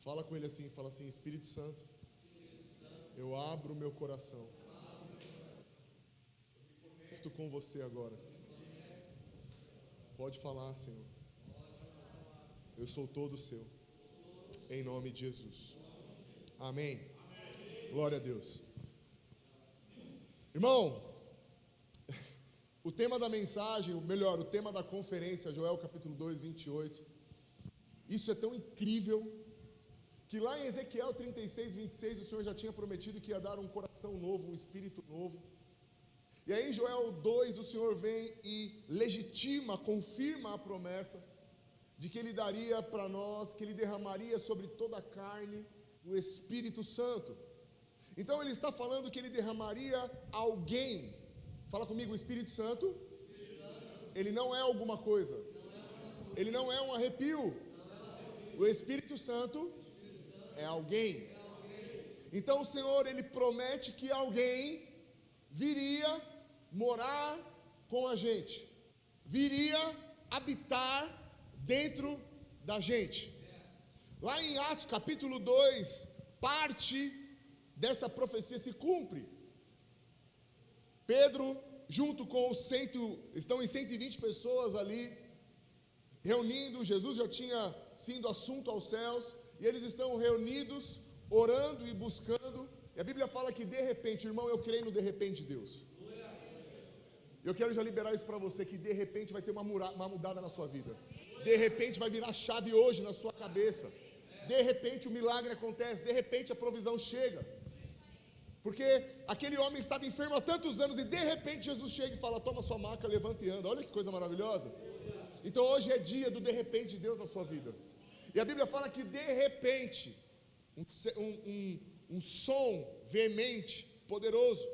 Fala com ele assim, fala assim: Espírito Santo, eu abro o meu coração. Estou com você agora. Pode falar, Senhor. Eu sou todo seu. Em nome de Jesus. Amém. Glória a Deus. Irmão, o tema da mensagem, ou melhor, o tema da conferência, Joel capítulo 2, 28. Isso é tão incrível que lá em Ezequiel 36, 26, o Senhor já tinha prometido que ia dar um coração novo, um espírito novo. E aí em Joel 2, o Senhor vem e legitima, confirma a promessa de que Ele daria para nós, que Ele derramaria sobre toda a carne o Espírito Santo. Então Ele está falando que Ele derramaria alguém. Fala comigo, o Espírito Santo, Ele não é alguma coisa. Ele não é um arrepio. O Espírito Santo é alguém. Então o Senhor, Ele promete que alguém viria morar com a gente, viria habitar dentro da gente. Lá em Atos capítulo 2, parte dessa profecia se cumpre. Pedro, junto com estão em 120 pessoas ali, reunindo. Jesus já tinha sido assunto aos céus, e eles estão reunidos, orando e buscando. E a Bíblia fala que de repente, irmão, eu creio no de repente de Deus. Eu quero já liberar isso para você, que de repente vai ter uma mudada na sua vida. De repente vai virar chave hoje na sua cabeça. De repente o milagre acontece, de repente a provisão chega. Porque aquele homem estava enfermo há tantos anos e de repente Jesus chega e fala: toma sua maca, levanta e anda. Olha que coisa maravilhosa. Então hoje é dia do de repente de Deus na sua vida. E a Bíblia fala que de repente um som veemente, poderoso,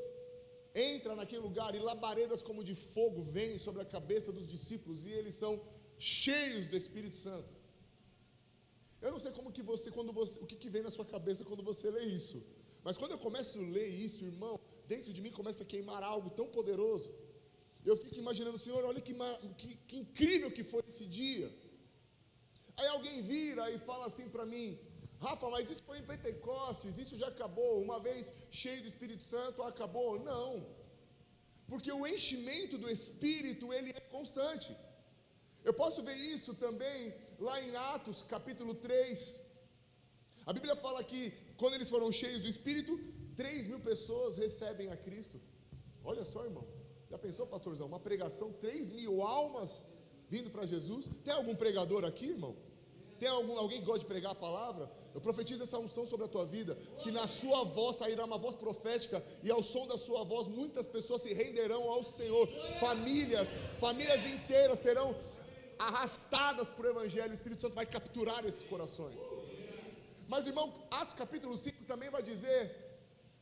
entra naquele lugar e labaredas como de fogo vêm sobre a cabeça dos discípulos e eles são cheios do Espírito Santo. Eu não sei como que o que vem na sua cabeça quando você lê isso, mas quando eu começo a ler isso, irmão, dentro de mim começa a queimar algo tão poderoso. Eu fico imaginando: Senhor, olha que incrível que foi esse dia. Aí alguém vira e fala assim para mim: Rafa, mas isso foi em Pentecostes, isso já acabou, uma vez cheio do Espírito Santo, acabou. Não, porque o enchimento do Espírito, ele é constante. Eu posso ver isso também lá em Atos capítulo 3, a Bíblia fala que quando eles foram cheios do Espírito, 3.000 pessoas recebem a Cristo. Olha só, irmão, já pensou, pastorzão, uma pregação, 3.000 almas vindo para Jesus? Tem algum pregador aqui, irmão? Tem alguém que gosta de pregar a palavra? Eu profetizo essa unção sobre a tua vida, que na sua voz sairá uma voz profética, e ao som da sua voz muitas pessoas se renderão ao Senhor. Famílias inteiras serão arrastadas para o Evangelho. O Espírito Santo vai capturar esses corações. Mas, irmão, Atos capítulo 5 também vai dizer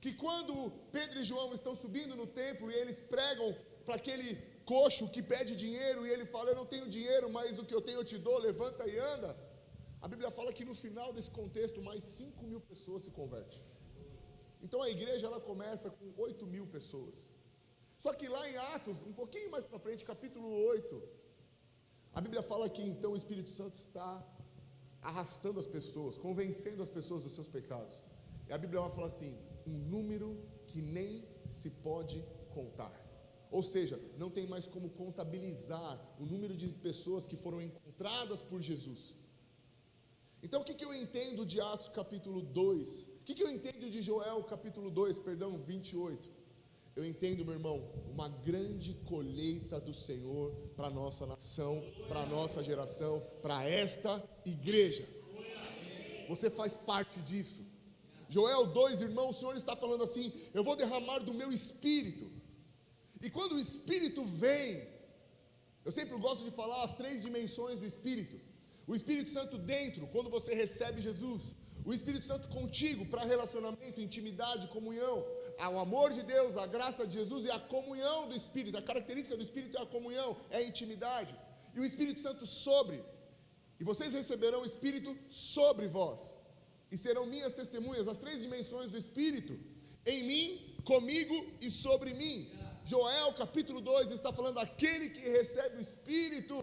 que quando Pedro e João estão subindo no templo e eles pregam para aquele coxo que pede dinheiro, e ele fala: eu não tenho dinheiro, mas o que eu tenho eu te dou, levanta e anda. A Bíblia fala que no final desse contexto, mais 5.000 pessoas se convertem. Então a igreja, ela começa com 8.000 pessoas. Só que lá em Atos, um pouquinho mais para frente, capítulo 8, a Bíblia fala que então o Espírito Santo está arrastando as pessoas, convencendo as pessoas dos seus pecados. E a Bíblia vai falar assim: um número que nem se pode contar. Ou seja, não tem mais como contabilizar o número de pessoas que foram encontradas por Jesus. Então o que eu entendo de Atos capítulo 2? O que eu entendo de Joel capítulo 2, 28? Eu entendo, meu irmão, uma grande colheita do Senhor para a nossa nação, para a nossa geração, para esta igreja. Você faz parte disso. Joel 2, irmão, o Senhor está falando assim: eu vou derramar do meu Espírito. E quando o Espírito vem, eu sempre gosto de falar as 3 dimensões do Espírito. O Espírito Santo dentro, quando você recebe Jesus. O Espírito Santo contigo, para relacionamento, intimidade, comunhão. O amor de Deus, a graça de Jesus e a comunhão do Espírito. A característica do Espírito é a comunhão, é a intimidade. E o Espírito Santo sobre. E vocês receberão o Espírito sobre vós. E serão minhas testemunhas, as 3 dimensões do Espírito. Em mim, comigo e sobre mim. Joel capítulo 2 está falando: aquele que recebe o Espírito,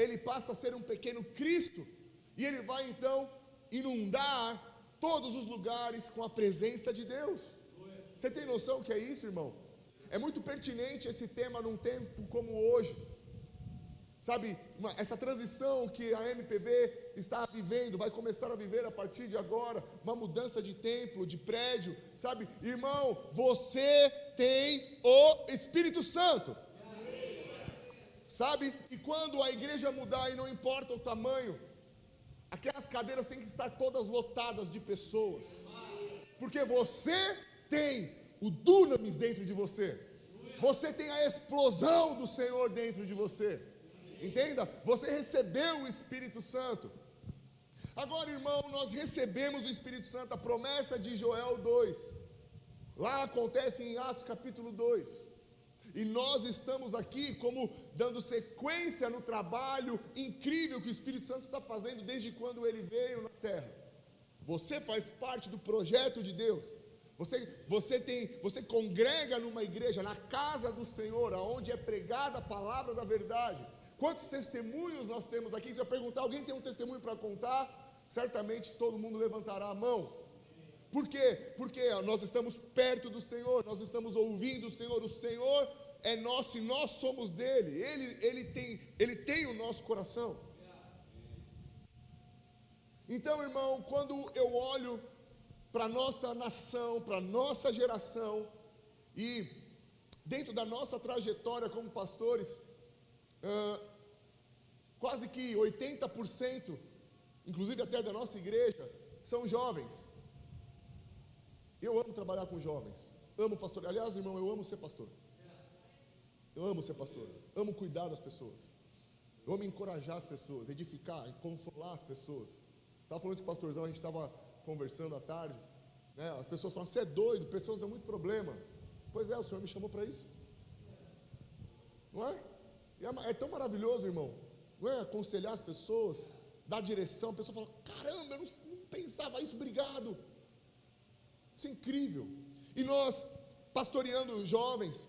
ele passa a ser um pequeno Cristo, e ele vai então inundar todos os lugares com a presença de Deus. Você tem noção que é isso, irmão? É muito pertinente esse tema num tempo como hoje. Sabe, essa transição que a MPV está vivendo, vai começar a viver a partir de agora, uma mudança de templo, de prédio, sabe? Irmão, você tem o Espírito Santo. Sabe? E quando a igreja mudar, e não importa o tamanho, aquelas cadeiras têm que estar todas lotadas de pessoas. Porque você tem o dunamis dentro de você. Você tem a explosão do Senhor dentro de você. Entenda? Você recebeu o Espírito Santo. Agora, irmão, nós recebemos o Espírito Santo, a promessa de Joel 2. Lá acontece em Atos capítulo 2. E nós estamos aqui como dando sequência no trabalho incrível que o Espírito Santo está fazendo desde quando ele veio na terra. Você faz parte do projeto de Deus. Você congrega numa igreja, na casa do Senhor, onde é pregada a palavra da verdade. Quantos testemunhos nós temos aqui? Se eu perguntar, alguém tem um testemunho para contar? Certamente todo mundo levantará a mão. Por quê? Porque nós estamos perto do Senhor, nós estamos ouvindo o Senhor é nosso e nós somos dele, ele tem o nosso coração. Então, irmão, quando eu olho para a nossa nação, para a nossa geração, e dentro da nossa trajetória como pastores, quase que 80%, inclusive até da nossa igreja, são jovens. Eu amo trabalhar com jovens, amo pastor. Aliás, irmão, eu amo ser pastor. Eu amo ser pastor, amo cuidar das pessoas, eu amo encorajar as pessoas, edificar, consolar as pessoas. Estava falando com o pastorzão, a gente estava conversando à tarde, né? As pessoas falam, você é doido, pessoas dão muito problema. Pois é, o Senhor me chamou para isso. Não é? É tão maravilhoso, irmão, não é? Aconselhar as pessoas, dar direção. A pessoa fala, caramba, eu não pensava isso, obrigado. Isso é incrível. E nós, pastoreando os jovens,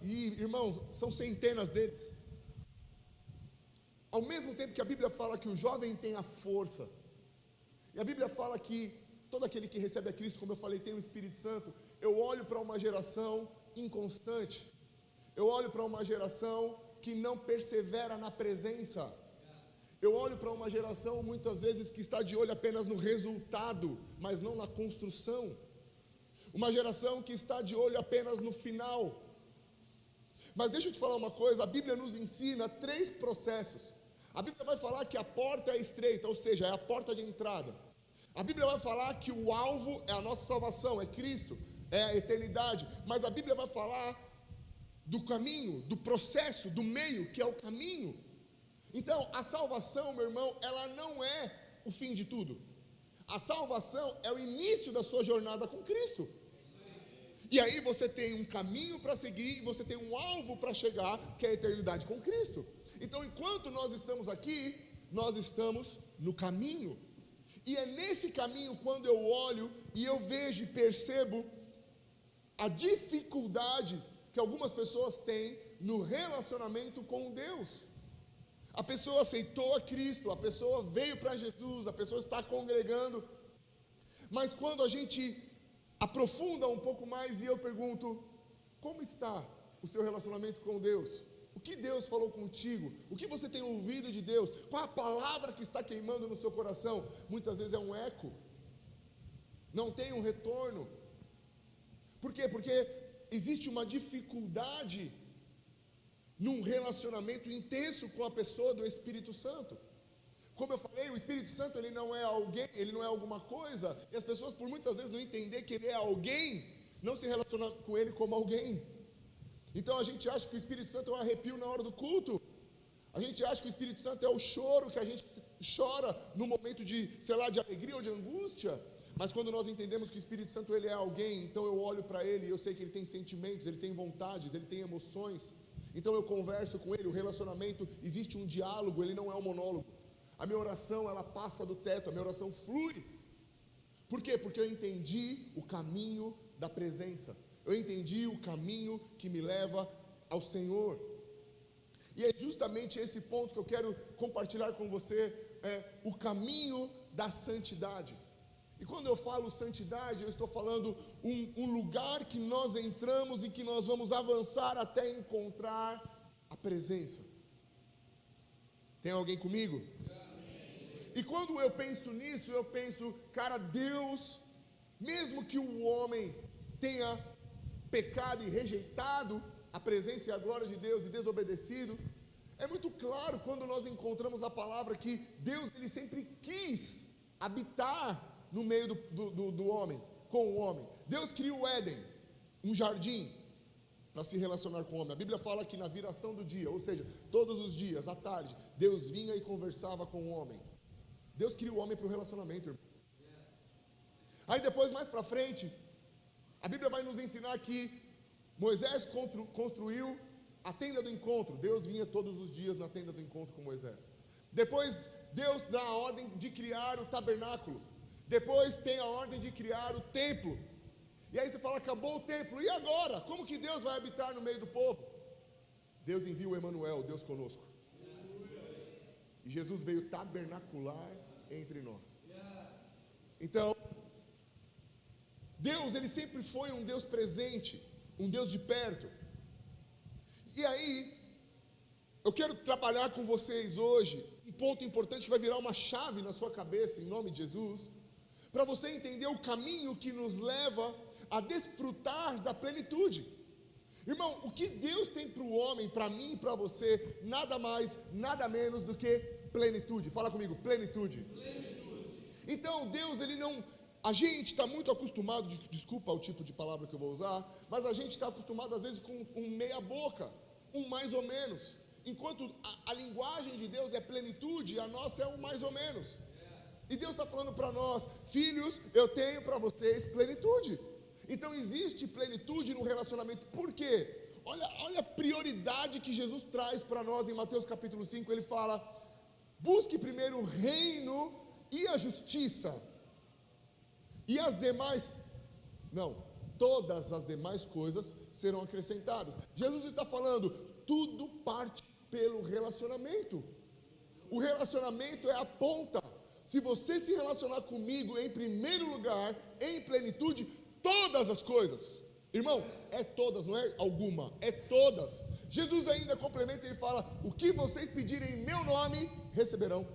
e irmão, são centenas deles. Ao mesmo tempo que a Bíblia fala que o jovem tem a força, e a Bíblia fala que todo aquele que recebe a Cristo, como eu falei, tem o Espírito Santo. Eu olho para uma geração inconstante, eu olho para uma geração que não persevera na presença. Eu olho para uma geração muitas vezes que está de olho apenas no resultado, mas não na construção. Uma geração que está de olho apenas no final. Mas deixa eu te falar uma coisa, a Bíblia nos ensina 3 processos. A Bíblia vai falar que a porta é estreita, ou seja, é a porta de entrada. A Bíblia vai falar que o alvo é a nossa salvação, é Cristo, é a eternidade. Mas a Bíblia vai falar do caminho, do processo, do meio, que é o caminho. Então, a salvação, meu irmão, ela não é o fim de tudo. A salvação é o início da sua jornada com Cristo. E aí você tem um caminho para seguir, e você tem um alvo para chegar, que é a eternidade com Cristo. Então, enquanto nós estamos aqui, nós estamos no caminho. E é nesse caminho, quando eu olho e eu vejo e percebo a dificuldade que algumas pessoas têm no relacionamento com Deus. A pessoa aceitou a Cristo, a pessoa veio para Jesus, a pessoa está congregando, mas quando a gente aprofunda um pouco mais e eu pergunto, como está o seu relacionamento com Deus? O que Deus falou contigo? O que você tem ouvido de Deus? Qual a palavra que está queimando no seu coração? Muitas vezes é um eco, não tem um retorno. Por quê? Porque existe uma dificuldade num relacionamento intenso com a pessoa do Espírito Santo. Como eu falei, o Espírito Santo, ele não é alguém, ele não é alguma coisa, e as pessoas por muitas vezes não entender que ele é alguém, não se relacionam com ele como alguém. Então a gente acha que o Espírito Santo é um arrepio na hora do culto, a gente acha que o Espírito Santo é o choro que a gente chora no momento de, sei lá, de alegria ou de angústia. Mas quando nós entendemos que o Espírito Santo ele é alguém, então eu olho para ele e eu sei que ele tem sentimentos, ele tem vontades, ele tem emoções. Então eu converso com ele, o relacionamento, existe um diálogo, ele não é um monólogo. A minha oração, ela passa do teto, a minha oração flui. Por quê? Porque eu entendi o caminho da presença. Eu entendi o caminho que me leva ao Senhor. E é justamente esse ponto que eu quero compartilhar com você o caminho da santidade. E quando eu falo santidade, eu estou falando um lugar que nós entramos e que nós vamos avançar até encontrar a presença. Tem alguém comigo? E quando eu penso nisso, eu penso, cara, Deus, mesmo que o homem tenha pecado e rejeitado a presença e a glória de Deus e desobedecido, é muito claro quando nós encontramos na palavra que Deus, ele sempre quis habitar no meio do homem, com o homem. Deus criou o Éden, um jardim, para se relacionar com o homem. A Bíblia fala que na viração do dia, ou seja, todos os dias, à tarde, Deus vinha e conversava com o homem. Deus criou o homem para o relacionamento, irmão. Aí depois, mais para frente, a Bíblia vai nos ensinar que Moisés construiu a tenda do encontro. Deus vinha todos os dias na tenda do encontro com Moisés. Depois, Deus dá a ordem de criar o tabernáculo. Depois tem a ordem de criar o templo. E aí você fala, acabou o templo, e agora? Como que Deus vai habitar no meio do povo? Deus envia o Emanuel, Deus conosco. E Jesus veio tabernacular entre nós. Então, Deus, ele sempre foi um Deus presente, um Deus de perto. E aí, eu quero trabalhar com vocês hoje um ponto importante que vai virar uma chave na sua cabeça, em nome de Jesus, para você entender o caminho que nos leva a desfrutar da plenitude. Irmão, o que Deus tem para o homem, para mim e para você, nada mais, nada menos do que plenitude. Fala comigo, plenitude. Plenitude. Então, Deus, ele não... A gente está muito acostumado, desculpa o tipo de palavra que eu vou usar, mas a gente está acostumado às vezes com um meia boca, um mais ou menos. Enquanto a linguagem de Deus é plenitude, a nossa é um mais ou menos. E Deus está falando para nós, filhos, eu tenho para vocês plenitude. Então existe plenitude no relacionamento. Por quê? Olha a prioridade que Jesus traz para nós em Mateus capítulo 5. Ele fala, busque primeiro o reino e a justiça. E as demais, não, todas as demais coisas serão acrescentadas. Jesus está falando, tudo parte pelo relacionamento. O relacionamento é a ponta. Se você se relacionar comigo em primeiro lugar, em plenitude, todas as coisas, irmão, é todas, não é alguma, é todas. Jesus ainda complementa e fala, o que vocês pedirem em meu nome, receberão.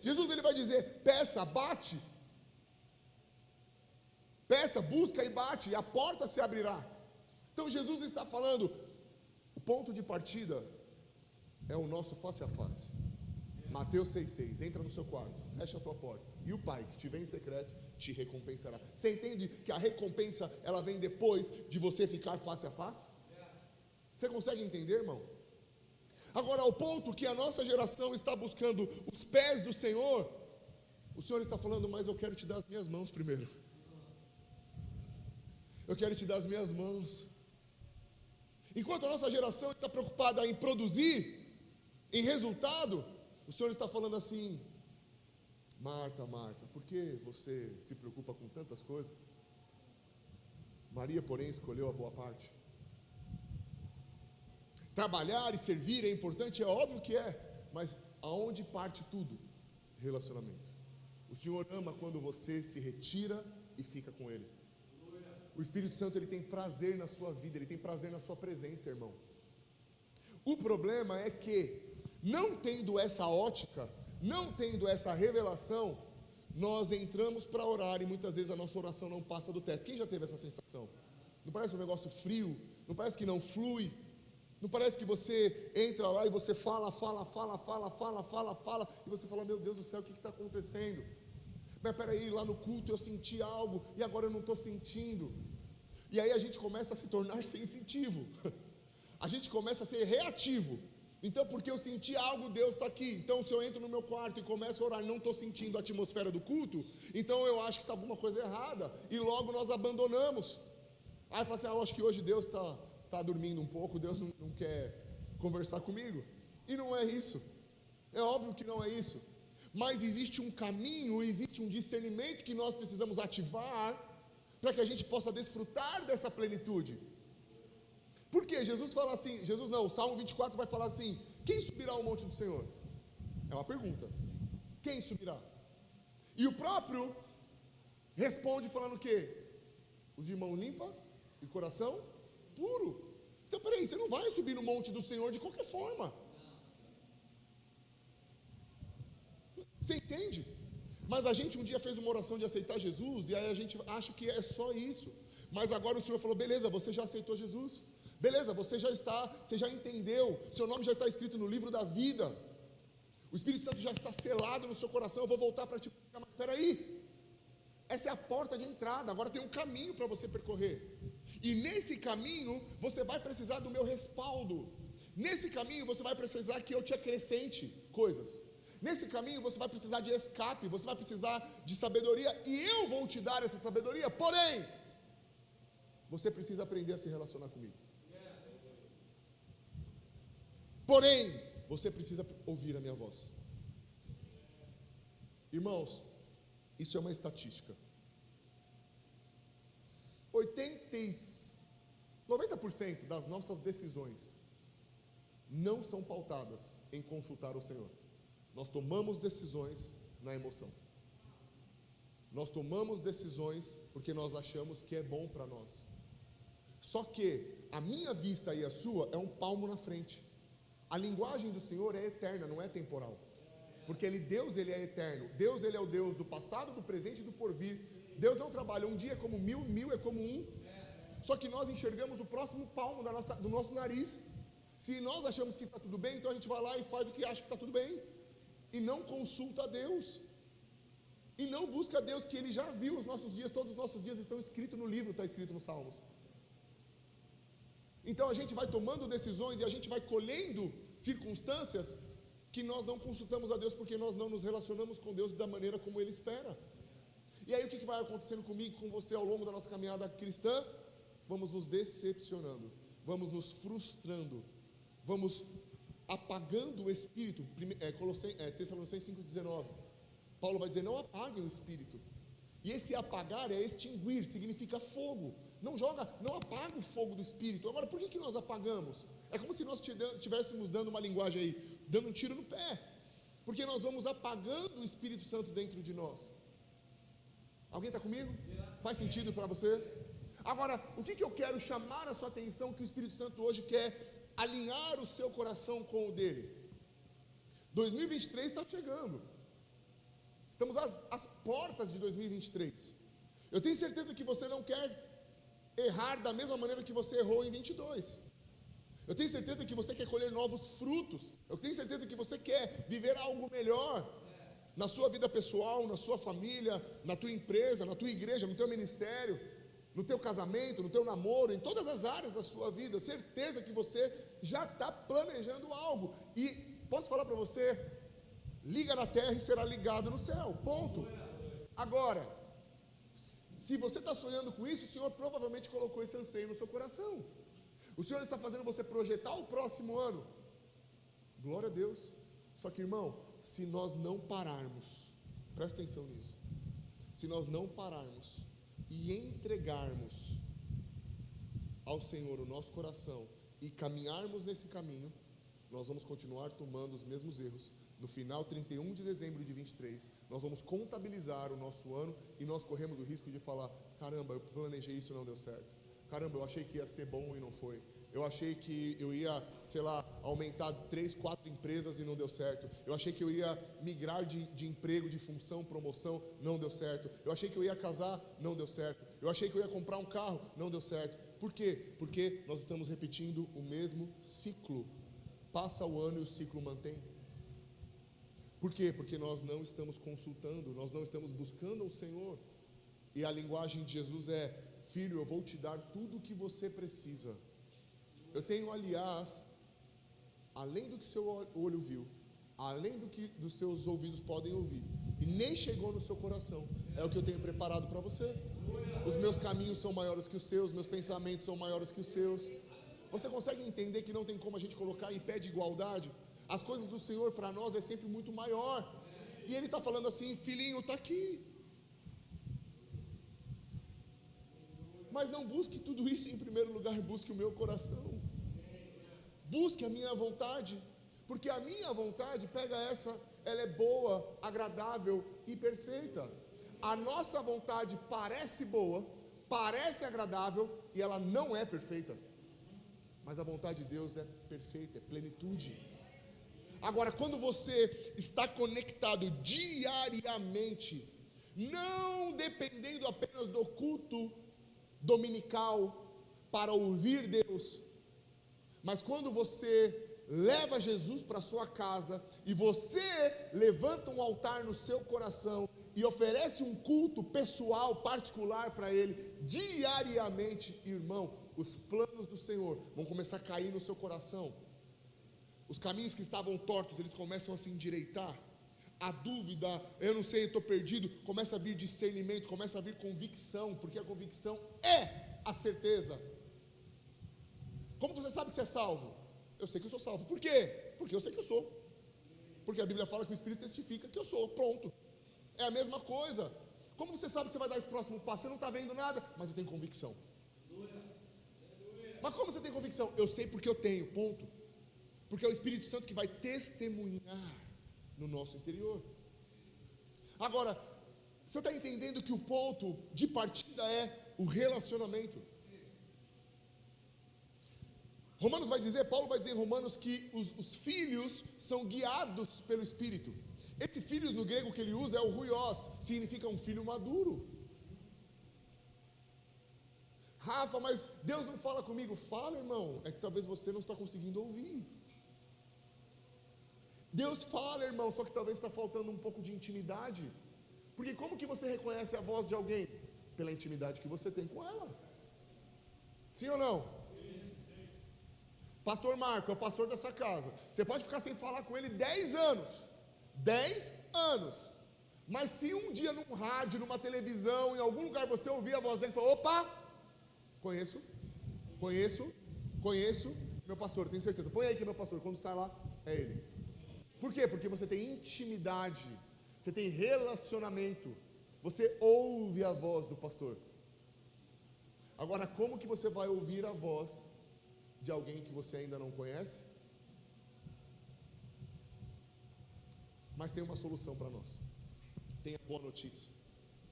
Jesus, ele vai dizer, peça, bate, peça, busca e bate, e a porta se abrirá. Então Jesus está falando, o ponto de partida é o nosso face a face. Mateus 6,6, entra no seu quarto, fecha a tua porta, e o Pai que te vê em secreto, te recompensará. Você entende que a recompensa, ela vem depois de você ficar face a face? Você consegue entender, irmão? Agora, ao ponto que a nossa geração está buscando os pés do Senhor, o Senhor está falando, mas eu quero te dar as minhas mãos primeiro. Eu quero te dar as minhas mãos. Enquanto a nossa geração está preocupada em produzir, em resultado, o Senhor está falando assim, Marta, Marta, por que você se preocupa com tantas coisas? Maria, porém, escolheu a boa parte. Trabalhar e servir é importante, é óbvio que é, mas aonde parte tudo? Relacionamento. O Senhor ama quando você se retira e fica com Ele. O Espírito Santo, ele tem prazer na sua vida, ele tem prazer na sua presença, irmão. O problema é que, não tendo essa ótica, não tendo essa revelação, nós entramos para orar e muitas vezes a nossa oração não passa do teto. Quem já teve essa sensação? Não parece um negócio frio? Não parece que não flui? Não parece que você entra lá e você fala, e você fala, meu Deus do céu, o que está acontecendo? Mas peraí, lá no culto eu senti algo e agora eu não estou sentindo. E aí a gente começa a se tornar sensitivo. A gente começa a ser reativo. Então, porque eu senti algo, Deus está aqui. Então, se eu entro no meu quarto e começo a orar, não estou sentindo a atmosfera do culto, então eu acho que está alguma coisa errada. E logo nós abandonamos. Aí fala assim, eu acho que hoje Deus está dormindo um pouco, Deus não quer conversar comigo. E não é isso. É óbvio que não é isso. Mas existe um caminho, existe um discernimento que nós precisamos ativar para que a gente possa desfrutar dessa plenitude. Por quê? Jesus fala assim, o Salmo 24 vai falar assim, quem subirá ao monte do Senhor? É uma pergunta. quem subirá? E o próprio responde falando o quê? Os de mão limpa e coração puro. Então, peraí, você não vai subir no monte do Senhor de qualquer forma. Você entende? Mas a gente um dia fez uma oração de aceitar Jesus, e aí a gente acha que é só isso. Mas agora o Senhor falou, beleza, você já aceitou Jesus. Beleza, você já entendeu, seu nome já está escrito no livro da vida. O Espírito Santo já está selado no seu coração, eu vou voltar para te explicar, mas espera aí. Essa é a porta de entrada, agora tem um caminho para você percorrer. E nesse caminho, você vai precisar do meu respaldo. Nesse caminho, você vai precisar que eu te acrescente coisas. Nesse caminho, você vai precisar de escape, você vai precisar de sabedoria, e eu vou te dar essa sabedoria, porém, você precisa aprender a se relacionar comigo. Porém, você precisa ouvir a minha voz. Irmãos, isso é uma estatística. 90% das nossas decisões não são pautadas em consultar o Senhor. Nós tomamos decisões na emoção. Nós tomamos decisões porque nós achamos que é bom para nós. Só que a minha vista e a sua é um palmo na frente. A linguagem do Senhor é eterna, não é temporal. Porque Deus ele é eterno. Deus ele é o Deus do passado, do presente e do porvir. Deus não trabalha, um dia é como mil, mil é como um. Só que nós enxergamos o próximo palmo do nosso nariz. Se nós achamos que está tudo bem, então a gente vai lá e faz o que acha que está tudo bem. E não consulta a Deus. E não busca a Deus, que Ele já viu os nossos dias. Todos os nossos dias estão escritos no livro, está escrito nos Salmos. Então a gente vai tomando decisões e a gente vai colhendo circunstâncias que nós não consultamos a Deus, porque nós não nos relacionamos com Deus da maneira como Ele espera. E aí o que vai acontecendo comigo, com você ao longo da nossa caminhada cristã? Vamos nos decepcionando, vamos nos frustrando, vamos apagando o espírito. Tessalonicenses 5,19, Paulo vai dizer, não apaguem o espírito. E esse apagar é extinguir, significa fogo. Não apaga o fogo do espírito. Agora, por que nós apagamos? É como se nós estivéssemos dando uma linguagem aí, dando um tiro no pé, porque nós vamos apagando o Espírito Santo dentro de nós. Alguém está comigo? Faz sentido para você? Agora, o que eu quero chamar a sua atenção, que o Espírito Santo hoje quer alinhar o seu coração com o dele? 2023 está chegando. Estamos às portas de 2023. Eu tenho certeza que você não quer errar da mesma maneira que você errou em 22. Eu tenho certeza que você quer colher novos frutos. Eu tenho certeza que você quer viver algo melhor na sua vida pessoal, na sua família, na tua empresa, na tua igreja, no teu ministério, no teu casamento, no teu namoro, em todas as áreas da sua vida. Eu tenho certeza que você já está planejando algo. E posso falar para você, liga na terra e será ligado no céu, ponto. Agora, se você está sonhando com isso, o Senhor provavelmente colocou esse anseio no seu coração. O Senhor está fazendo você projetar o próximo ano. Glória a Deus. Só que, irmão, se nós não pararmos, presta atenção nisso, se nós não pararmos e entregarmos ao Senhor o nosso coração e caminharmos nesse caminho, nós vamos continuar tomando os mesmos erros. No final, 31 de dezembro de 23, nós vamos contabilizar o nosso ano e nós corremos o risco de falar, caramba, eu planejei isso e não deu certo. Caramba, eu achei que ia ser bom e não foi. Eu achei que eu ia, aumentar 3, 4 empresas e não deu certo. Eu achei que eu ia migrar de emprego, de função, promoção, não deu certo. Eu achei que eu ia casar, não deu certo. Eu achei que eu ia comprar um carro, não deu certo. Por quê? Porque nós estamos repetindo o mesmo ciclo. Passa o ano e o ciclo mantém. Por quê? Porque nós não estamos consultando, nós não estamos buscando o Senhor. E a linguagem de Jesus é, filho, eu vou te dar tudo o que você precisa. Eu tenho, aliás, além do que seu olho viu, além do que dos seus ouvidos podem ouvir, e nem chegou no seu coração, é o que eu tenho preparado para você. Os meus caminhos são maiores que os seus, meus pensamentos são maiores que os seus. Você consegue entender que não tem como a gente colocar em pé de igualdade? As coisas do Senhor para nós é sempre muito maior. E Ele está falando assim, filhinho, está aqui. Mas não busque tudo isso em primeiro lugar, busque o meu coração. Busque a minha vontade. Porque a minha vontade, pega essa, ela é boa, agradável e perfeita. A nossa vontade parece boa, parece agradável e ela não é perfeita. Mas a vontade de Deus é perfeita, é plenitude. Agora, quando você está conectado diariamente, não dependendo apenas do culto dominical para ouvir Deus, mas quando você leva Jesus para sua casa e você levanta um altar no seu coração e oferece um culto pessoal, particular para Ele, diariamente, irmão, os planos do Senhor vão começar a cair no seu coração. Os caminhos que estavam tortos, eles começam a se endireitar. A dúvida, eu não sei, eu estou perdido, começa a vir discernimento, começa a vir convicção, porque a convicção é a certeza. Como você sabe que você é salvo? Eu sei que eu sou salvo. Por quê? Porque eu sei que eu sou. Porque a Bíblia fala que o Espírito testifica que eu sou, pronto. É a mesma coisa. Como você sabe que você vai dar esse próximo passo? Você não está vendo nada, mas eu tenho convicção. Mas como você tem convicção? Eu sei porque eu tenho, ponto. Porque é o Espírito Santo que vai testemunhar no nosso interior. Agora, você está entendendo que o ponto de partida é o relacionamento. Romanos vai dizer, Paulo vai dizer em Romanos que os filhos são guiados pelo Espírito. Esse filhos no grego que ele usa é o huios, significa um filho maduro. Rafa, mas Deus não fala comigo. Fala, irmão, é que talvez você não está conseguindo ouvir. Deus fala, irmão, só que talvez está faltando um pouco de intimidade. Porque como que você reconhece a voz de alguém? Pela intimidade que você tem com ela. Sim ou não? Pastor Marco é o pastor dessa casa. Você pode ficar sem falar com ele 10 anos. 10 anos. Mas se um dia num rádio, numa televisão, em algum lugar você ouvir a voz dele e falar, opa, conheço, meu pastor, tenho certeza. Põe aí que é meu pastor, quando sai lá, é ele. Por quê? Porque você tem intimidade, você tem relacionamento, você ouve a voz do pastor. Agora, como que você vai ouvir a voz de alguém que você ainda não conhece? Mas tem uma solução para nós. Tem a boa notícia.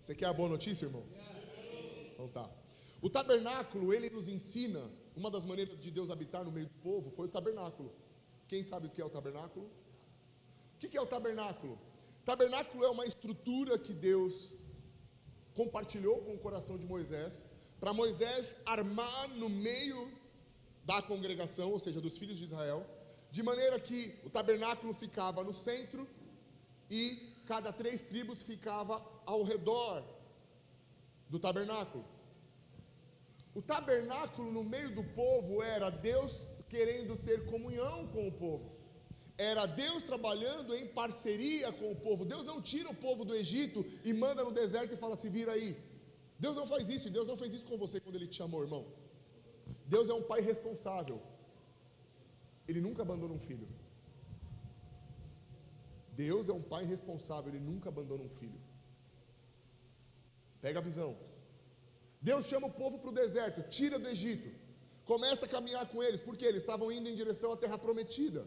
Você quer a boa notícia, irmão? Então tá. O tabernáculo, ele nos ensina, uma das maneiras de Deus habitar no meio do povo foi o tabernáculo. Quem sabe o que é o tabernáculo? O que é o tabernáculo? Tabernáculo é uma estrutura que Deus compartilhou com o coração de Moisés, para Moisés armar no meio da congregação, ou seja, dos filhos de Israel, de maneira que o tabernáculo ficava no centro e cada 3 tribos ficava ao redor do tabernáculo. O tabernáculo no meio do povo era Deus querendo ter comunhão com o povo. Era Deus trabalhando em parceria com o povo. Deus não tira o povo do Egito e manda no deserto e fala assim, vira aí. Deus não faz isso, e Deus não fez isso com você quando Ele te chamou, irmão. Deus é um pai responsável. Ele nunca abandona um filho. Deus é um pai responsável, Ele nunca abandona um filho. Pega a visão. Deus chama o povo para o deserto, tira do Egito, começa a caminhar com eles, porque eles estavam indo em direção à terra prometida.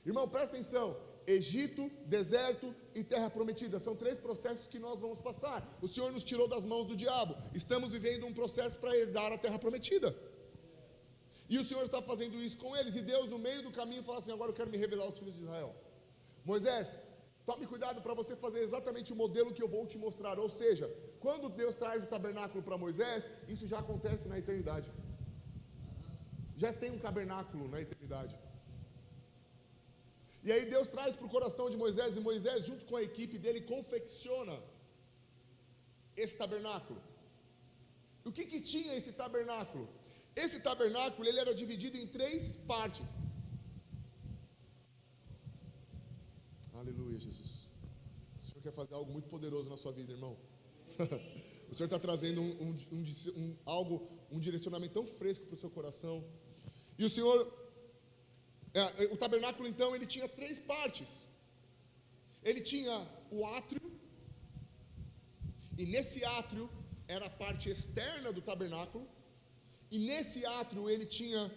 Irmão, presta atenção, Egito, deserto e terra prometida, são 3 processos que nós vamos passar. O Senhor nos tirou das mãos do diabo, estamos vivendo um processo para herdar a terra prometida. E o Senhor está fazendo isso com eles, e Deus no meio do caminho fala assim, agora eu quero me revelar aos filhos de Israel. Moisés, tome cuidado para você fazer exatamente o modelo que eu vou te mostrar. Ou seja, quando Deus traz o tabernáculo para Moisés, isso já acontece na eternidade. Já tem um tabernáculo na eternidade. E aí Deus traz para o coração de Moisés, e Moisés junto com a equipe dele confecciona esse tabernáculo. O que tinha esse tabernáculo? Esse tabernáculo ele era dividido em 3 partes. Aleluia, Jesus. O Senhor quer fazer algo muito poderoso na sua vida, irmão. O Senhor está trazendo um direcionamento tão fresco para o seu coração. E o Senhor, o tabernáculo então, ele tinha 3 partes. Ele tinha o átrio, e nesse átrio era a parte externa do tabernáculo, e nesse átrio ele tinha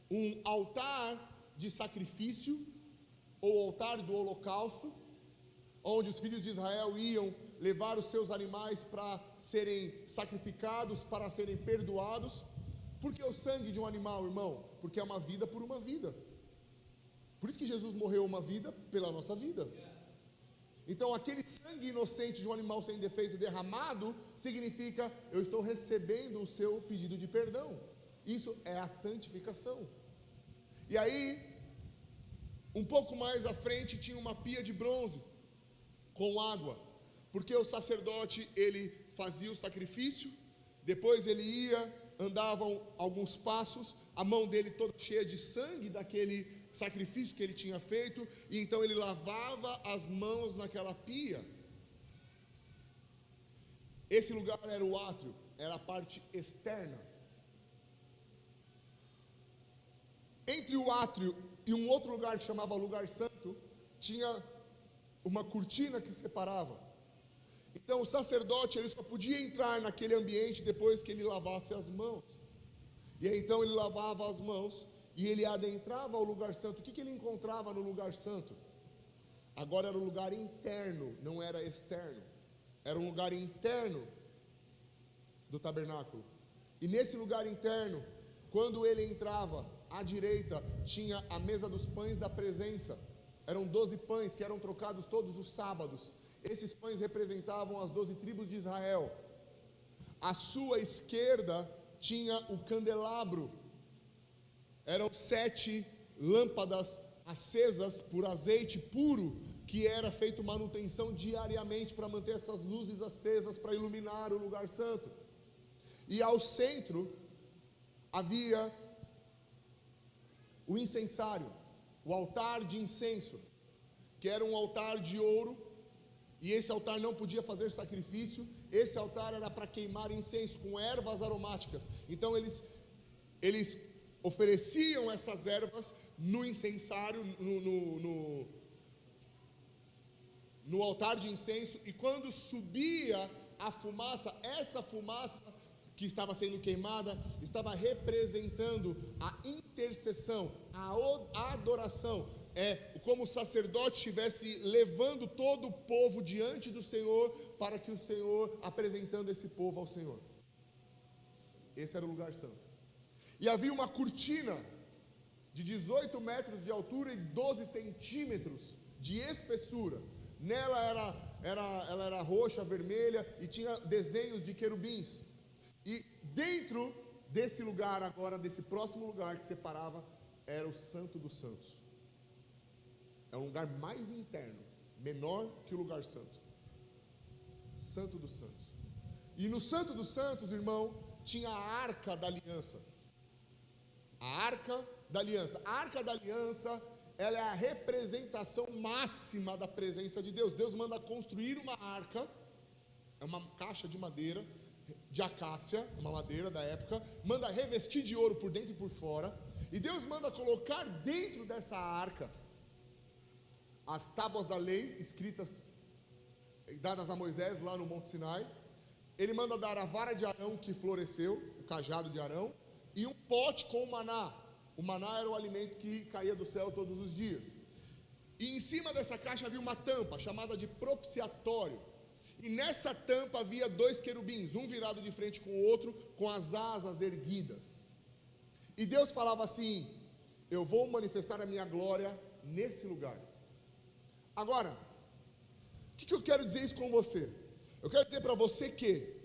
um altar de sacrifício, ou altar do holocausto, onde os filhos de Israel iam levar os seus animais para serem sacrificados, para serem perdoados. Por que o sangue de um animal, irmão? Porque é uma vida por uma vida. Por isso que Jesus morreu uma vida pela nossa vida. Então aquele sangue inocente de um animal sem defeito derramado, significa, eu estou recebendo o seu pedido de perdão. Isso é a santificação. E aí, um pouco mais à frente, tinha uma pia de bronze, com água, porque o sacerdote, ele fazia o sacrifício, depois ele ia, andavam alguns passos, a mão dele toda cheia de sangue daquele sacrifício que ele tinha feito, e então ele lavava as mãos naquela pia. Esse lugar era o átrio, era a parte externa. Entre o átrio e um outro lugar que chamava lugar santo, tinha uma cortina que separava. Então o sacerdote, ele só podia entrar naquele ambiente depois que ele lavasse as mãos. E aí então ele lavava as mãos e ele adentrava o lugar santo. O que ele encontrava no lugar santo? Agora era um lugar interno, não era externo. Era um lugar interno do tabernáculo. E nesse lugar interno, quando ele entrava, à direita tinha a mesa dos pães da presença. Eram 12 pães que eram trocados todos os sábados. Esses pães representavam as 12 tribos de Israel. À sua esquerda tinha o candelabro. Eram 7 lâmpadas acesas por azeite puro, que era feito manutenção diariamente para manter essas luzes acesas, para iluminar o lugar santo. E ao centro havia o incensário, o altar de incenso, que era um altar de ouro, e esse altar não podia fazer sacrifício. Esse altar era para queimar incenso com ervas aromáticas. Então eles ofereciam essas ervas no incensário, no altar de incenso, e quando subia a fumaça, essa fumaça que estava sendo queimada, estava representando a intercessão, a adoração. É como o sacerdote estivesse levando todo o povo diante do Senhor, para que o Senhor, apresentando esse povo ao Senhor. Esse era o lugar santo. E havia uma cortina de 18 metros de altura e 12 centímetros de espessura. Nela ela era roxa, vermelha, e tinha desenhos de querubins. E dentro desse lugar agora, desse próximo lugar que separava, era o Santo dos Santos. É um lugar mais interno, menor que o lugar santo. Santo dos Santos. E no Santo dos Santos, irmão, tinha a Arca da Aliança. A Arca da Aliança. A Arca da Aliança, ela é a representação máxima da presença de Deus. Deus manda construir uma arca, é uma caixa de madeira, de acácia, uma madeira da época, manda revestir de ouro por dentro e por fora, e Deus manda colocar dentro dessa arca as tábuas da lei escritas, dadas a Moisés lá no Monte Sinai. Ele manda dar a vara de Arão que floresceu, o cajado de Arão, e um pote com o maná. O maná era o alimento que caía do céu todos os dias. E em cima dessa caixa havia uma tampa chamada de propiciatório. E nessa tampa havia 2 querubins, um virado de frente com o outro, com as asas erguidas. E Deus falava assim: eu vou manifestar a minha glória nesse lugar. Agora, o que eu quero dizer isso com você? Eu quero dizer para você que,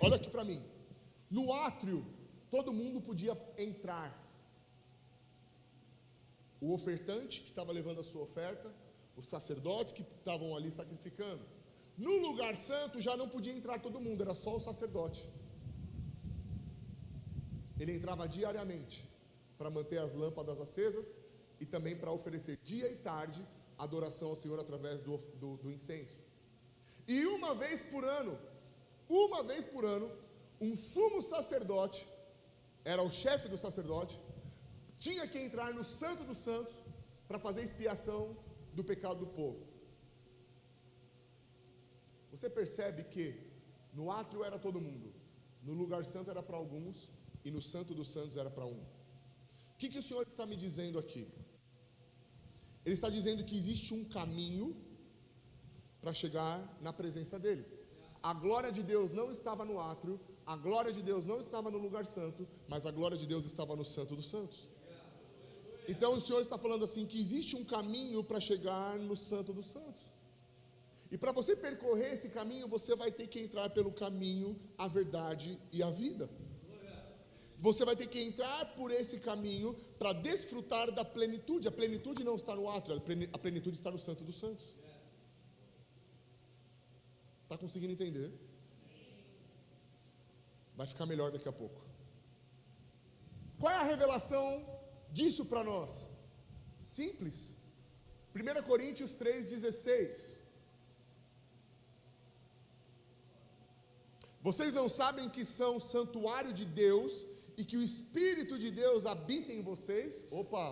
olha aqui para mim, no átrio, todo mundo podia entrar. O ofertante que estava levando a sua oferta, os sacerdotes que estavam ali sacrificando. No lugar santo já não podia entrar todo mundo, era só o sacerdote. Ele entrava diariamente para manter as lâmpadas acesas e também para oferecer dia e tarde adoração ao Senhor através do incenso. E uma vez por ano, um sumo sacerdote, era o chefe do sacerdote, tinha que entrar no Santo dos Santos para fazer expiação do pecado do povo. Você percebe que no átrio era todo mundo, no lugar santo era para alguns, e no Santo dos Santos era para um. O que o Senhor está me dizendo aqui? Ele está dizendo que existe um caminho para chegar na presença dele. A glória de Deus não estava no átrio, a glória de Deus não estava no lugar santo, mas a glória de Deus estava no Santo dos Santos. Então o Senhor está falando assim, que existe um caminho para chegar no Santo dos Santos. E para você percorrer esse caminho, você vai ter que entrar pelo caminho, a verdade e a vida. Você vai ter que entrar por esse caminho para desfrutar da plenitude. A plenitude não está no átrio, a plenitude está no Santo dos Santos. Está conseguindo entender? Vai ficar melhor daqui a pouco. Qual é a revelação disso para nós? Simples. 1 Coríntios 3,16. Vocês não sabem que são santuário de Deus e que o Espírito de Deus habita em vocês? Opa!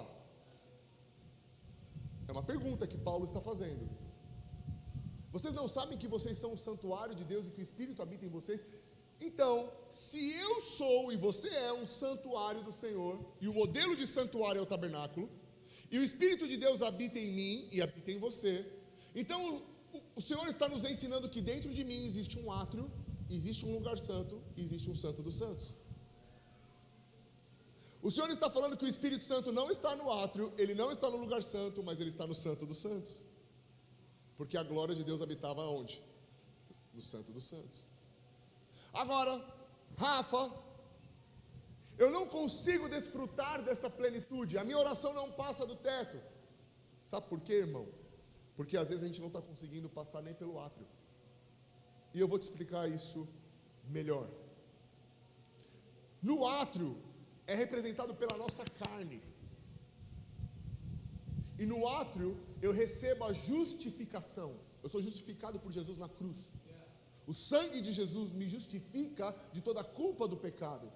É uma pergunta que Paulo está fazendo. Vocês não sabem que vocês são o santuário de Deus e que o Espírito habita em vocês? Então, se eu sou e você é um santuário do Senhor, e o modelo de santuário é o tabernáculo, e o Espírito de Deus habita em mim e habita em você, então o Senhor está nos ensinando que dentro de mim existe um átrio, existe um lugar santo e existe um Santo dos Santos. O Senhor está falando que o Espírito Santo não está no átrio, ele não está no lugar santo, mas ele está no Santo dos Santos. Porque a glória de Deus habitava onde? No Santo dos Santos. Agora, Rafa, eu não consigo desfrutar dessa plenitude, a minha oração não passa do teto. Sabe por quê, irmão? Porque às vezes a gente não está conseguindo passar nem pelo átrio. E eu vou te explicar isso melhor. No átrio é representado pela nossa carne. E no átrio eu recebo a justificação. Eu sou justificado por Jesus na cruz. O sangue de Jesus me justifica de toda a culpa do pecado.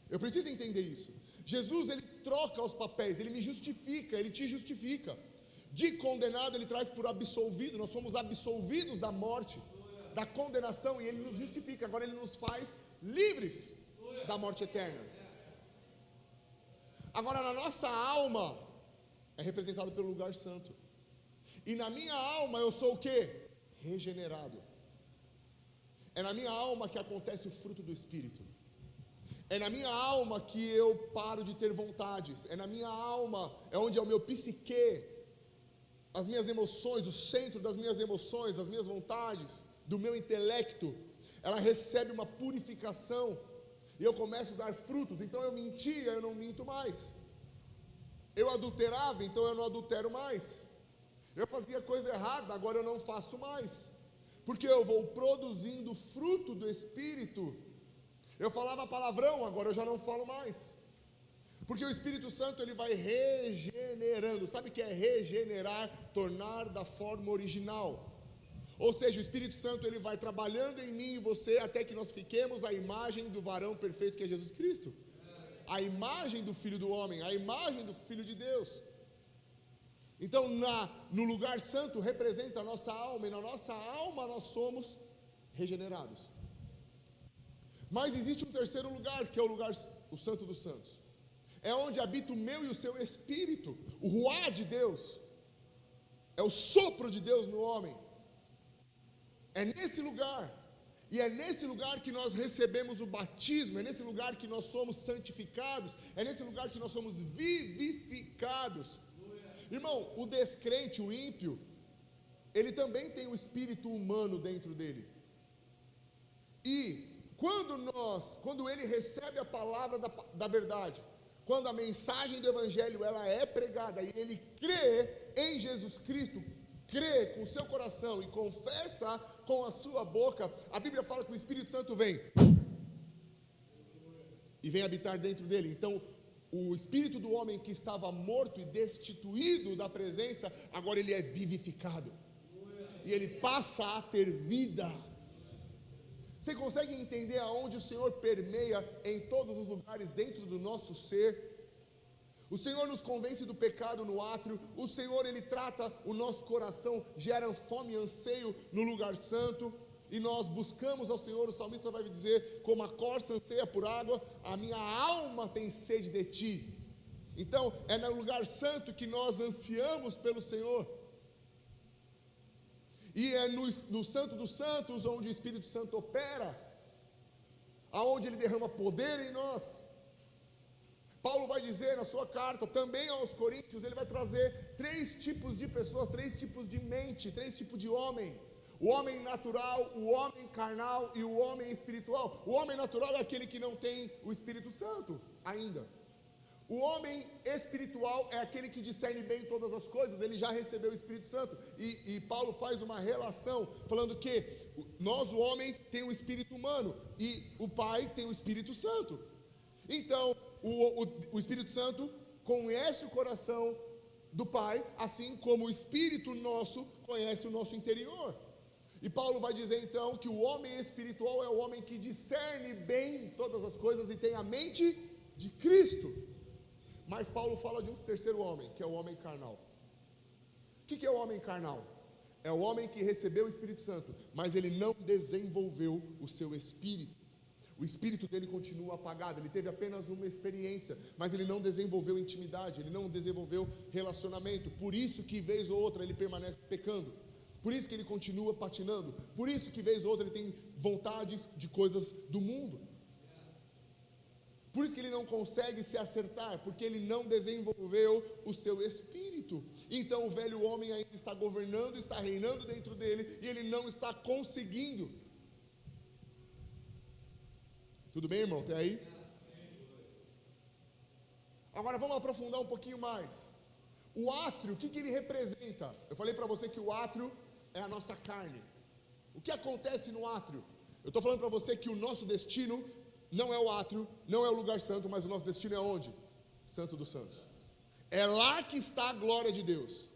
Eu preciso entender isso. Jesus, ele troca os papéis, ele me justifica, ele te justifica. De condenado, ele traz por absolvido. Nós somos absolvidos da morte, da condenação, e ele nos justifica. Agora ele nos faz livres da morte eterna. Agora na nossa alma é representado pelo lugar santo. E na minha alma eu sou o quê? Regenerado. É na minha alma que acontece o fruto do Espírito. É na minha alma que eu paro de ter vontades. É na minha alma, é onde é o meu psique, as minhas emoções, o centro das minhas emoções, das minhas vontades, do meu intelecto. Ela recebe uma purificação e eu começo a dar frutos. Então eu mentia, eu não minto mais. Eu adulterava, então eu não adultero mais. Eu fazia coisa errada, agora eu não faço mais. Porque eu vou produzindo fruto do Espírito. Eu falava palavrão, agora eu já não falo mais. Porque o Espírito Santo, ele vai regenerando. Sabe o que é regenerar? Tornar da forma original. Ou seja, o Espírito Santo, ele vai trabalhando em mim e você até que nós fiquemos a imagem do varão perfeito que é Jesus Cristo. A imagem do Filho do homem, a imagem do Filho de Deus. Então no lugar santo representa a nossa alma, e na nossa alma nós somos regenerados. Mas existe um terceiro lugar, que é o Santo dos Santos. É onde habita o meu e o seu Espírito, o ruá de Deus, é o sopro de Deus no homem. É nesse lugar, e é nesse lugar que nós recebemos o batismo, é nesse lugar que nós somos santificados, é nesse lugar que nós somos vivificados. Irmão, o descrente, o ímpio, ele também tem o espírito humano dentro dele. E quando ele recebe a palavra da verdade, quando a mensagem do Evangelho ela é pregada e ele crê em Jesus Cristo, crê com o seu coração e confessa com a sua boca, a Bíblia fala que o Espírito Santo vem e vem habitar dentro dele. Então, o espírito do homem que estava morto e destituído da presença, agora ele é vivificado. E ele passa a ter vida. Você consegue entender aonde o Senhor permeia em todos os lugares dentro do nosso ser? O Senhor nos convence do pecado no átrio. O Senhor, ele trata o nosso coração, gera fome e anseio no lugar santo. e nós buscamos ao Senhor, o salmista vai dizer, como a corça anseia por água, a minha alma tem sede de ti. Então, é no lugar santo que nós ansiamos pelo Senhor. E é no Santo dos Santos, onde o Espírito Santo opera, aonde ele derrama poder em nós. Paulo vai dizer na sua carta, também aos Coríntios, ele vai trazer 3 tipos de pessoas, 3 tipos de mente, 3 tipos de homem. O homem natural, o homem carnal e o homem espiritual. O homem natural é aquele que não tem o Espírito Santo ainda. O homem espiritual é aquele que discerne bem todas as coisas, ele já recebeu o Espírito Santo. E Paulo faz uma relação, falando que nós, o homem, tem o Espírito humano, e o Pai tem o Espírito Santo. Então, o Espírito Santo conhece o coração do Pai, assim como o Espírito nosso conhece o nosso interior. E Paulo vai dizer então que o homem espiritual é o homem que discerne bem todas as coisas e tem a mente de Cristo. Mas Paulo fala de um terceiro homem, que é o homem carnal. O que é o homem carnal? É o homem que recebeu o Espírito Santo, mas ele não desenvolveu o seu espírito. O espírito dele continua apagado, ele teve apenas uma experiência, mas ele não desenvolveu intimidade, ele não desenvolveu relacionamento. Por isso que vez ou outra ele permanece pecando. Por isso que ele continua patinando. Por isso que vez ou outra ele tem vontades de coisas do mundo. Por isso que ele não consegue se acertar, porque ele não desenvolveu o seu espírito. Então o velho homem ainda está governando, está reinando dentro dele, e ele não está conseguindo. Tudo bem, irmão? Até aí? Agora vamos aprofundar um pouquinho mais. O átrio, o que ele representa? Eu falei para você que o átrio é a nossa carne. O que acontece no átrio? Eu estou falando para você que o nosso destino não é o átrio, não é o lugar santo, mas o nosso destino é onde? Santo dos Santos. É lá que está a glória de Deus.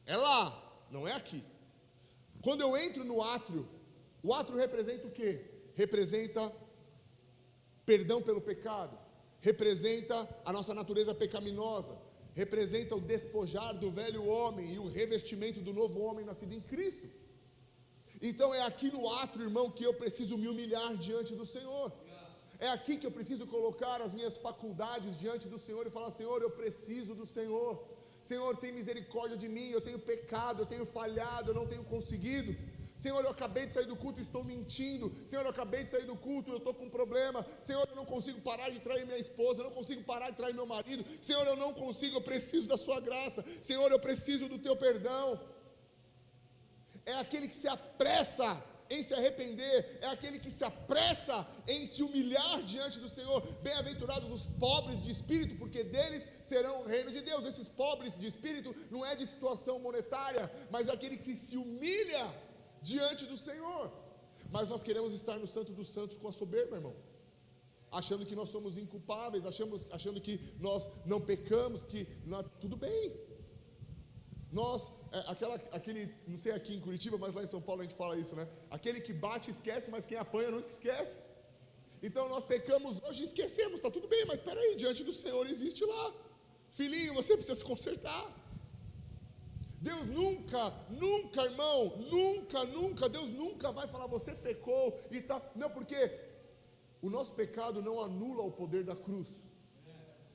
É lá, não é aqui. Quando eu entro no átrio, o átrio representa o quê? Representa perdão pelo pecado, representa a nossa natureza pecaminosa, representa o despojar do velho homem e o revestimento do novo homem nascido em Cristo. Então é aqui no átrio, irmão, que eu preciso me humilhar diante do Senhor. É aqui que eu preciso colocar as minhas faculdades diante do Senhor e falar: Senhor, eu preciso do Senhor. Senhor, tem misericórdia de mim, eu tenho pecado, eu tenho falhado, eu não tenho conseguido. Senhor, eu acabei de sair do culto, estou mentindo. Senhor, eu acabei de sair do culto, eu estou com um problema. Senhor, eu não consigo parar de trair minha esposa, eu não consigo parar de trair meu marido. Senhor, eu não consigo, eu preciso da sua graça. Senhor, eu preciso do teu perdão. É aquele que se apressa em se arrepender, é aquele que se apressa em se humilhar diante do Senhor. Bem-aventurados os pobres de espírito, porque deles serão o reino de Deus. Esses pobres de espírito não é de situação monetária, mas é aquele que se humilha diante do Senhor. Mas nós queremos estar no Santo dos Santos com a soberba, irmão, achando que nós somos inculpáveis, achando que nós não pecamos, que nós, tudo bem. Nós, aquele, não sei aqui em Curitiba, mas lá em São Paulo a gente fala isso, né? Aquele que bate esquece, mas quem apanha nunca esquece. Então nós pecamos hoje e esquecemos, está tudo bem, mas espera aí, diante do Senhor existe lá. Filhinho, você precisa se consertar. Deus nunca, irmão, nunca, Deus nunca vai falar: você pecou e tal. Não, porque o nosso pecado não anula o poder da cruz.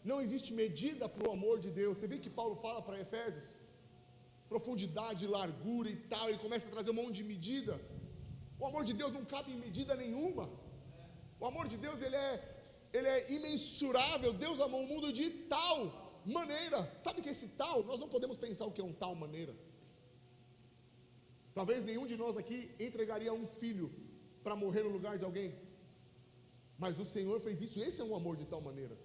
Não existe medida para o amor de Deus. Você vê que Paulo fala para Efésios? Profundidade, largura e tal, ele começa a trazer um monte de medida. O amor de Deus não cabe em medida nenhuma. O amor de Deus, ele é imensurável. Deus amou o mundo de tal maneira. Sabe que esse tal, nós não podemos pensar o que é um tal maneira. Talvez nenhum de nós aqui entregaria um filho para morrer no lugar de alguém. Mas o Senhor fez isso. Esse é um amor de tal maneira,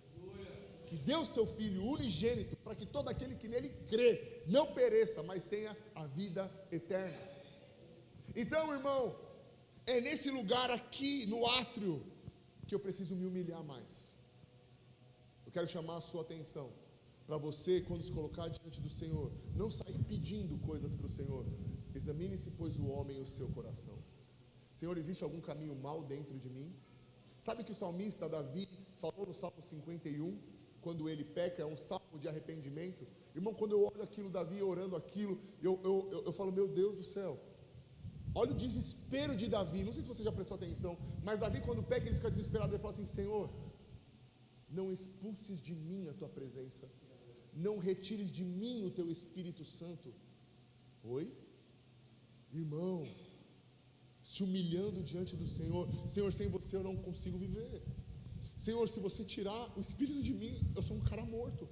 que deu seu Filho unigênito, para que todo aquele que nele crê, não pereça, mas tenha a vida eterna. Então, irmão, é nesse lugar aqui, no átrio, que eu preciso me humilhar mais. Eu quero chamar a sua atenção, para você, quando se colocar diante do Senhor, não sair pedindo coisas para o Senhor. Examine-se, pois, o homem o seu coração. Senhor, existe algum caminho mau dentro de mim? Sabe que o salmista Davi falou no Salmo 51, quando ele peca, é um salmo de arrependimento. Irmão, quando eu olho aquilo, Davi orando aquilo, eu falo: meu Deus do céu, Olha o desespero de Davi. Não sei se você já prestou atenção, mas Davi, quando peca, ele fica desesperado. Ele fala assim: Senhor, não expulses de mim a tua presença, não retires de mim o teu Espírito Santo. Oi? Irmão, se humilhando diante do Senhor. Senhor, sem você eu não consigo viver. Senhor, se você tirar o Espírito de mim, eu sou um cara morto.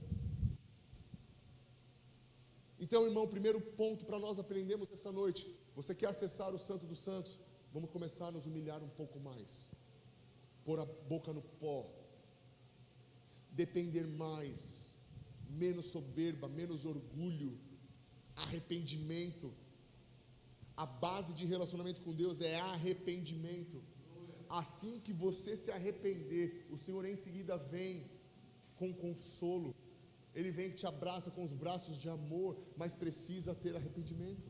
Então, irmão, primeiro ponto para nós aprendermos essa noite: você quer acessar o Santo dos Santos? Vamos começar a nos humilhar um pouco mais, pôr a boca no pó, depender mais, menos soberba, menos orgulho, arrependimento. A base de relacionamento com Deus é arrependimento. Assim que você se arrepender, o Senhor em seguida vem com consolo. Ele vem e te abraça com os braços de amor, mas precisa ter arrependimento.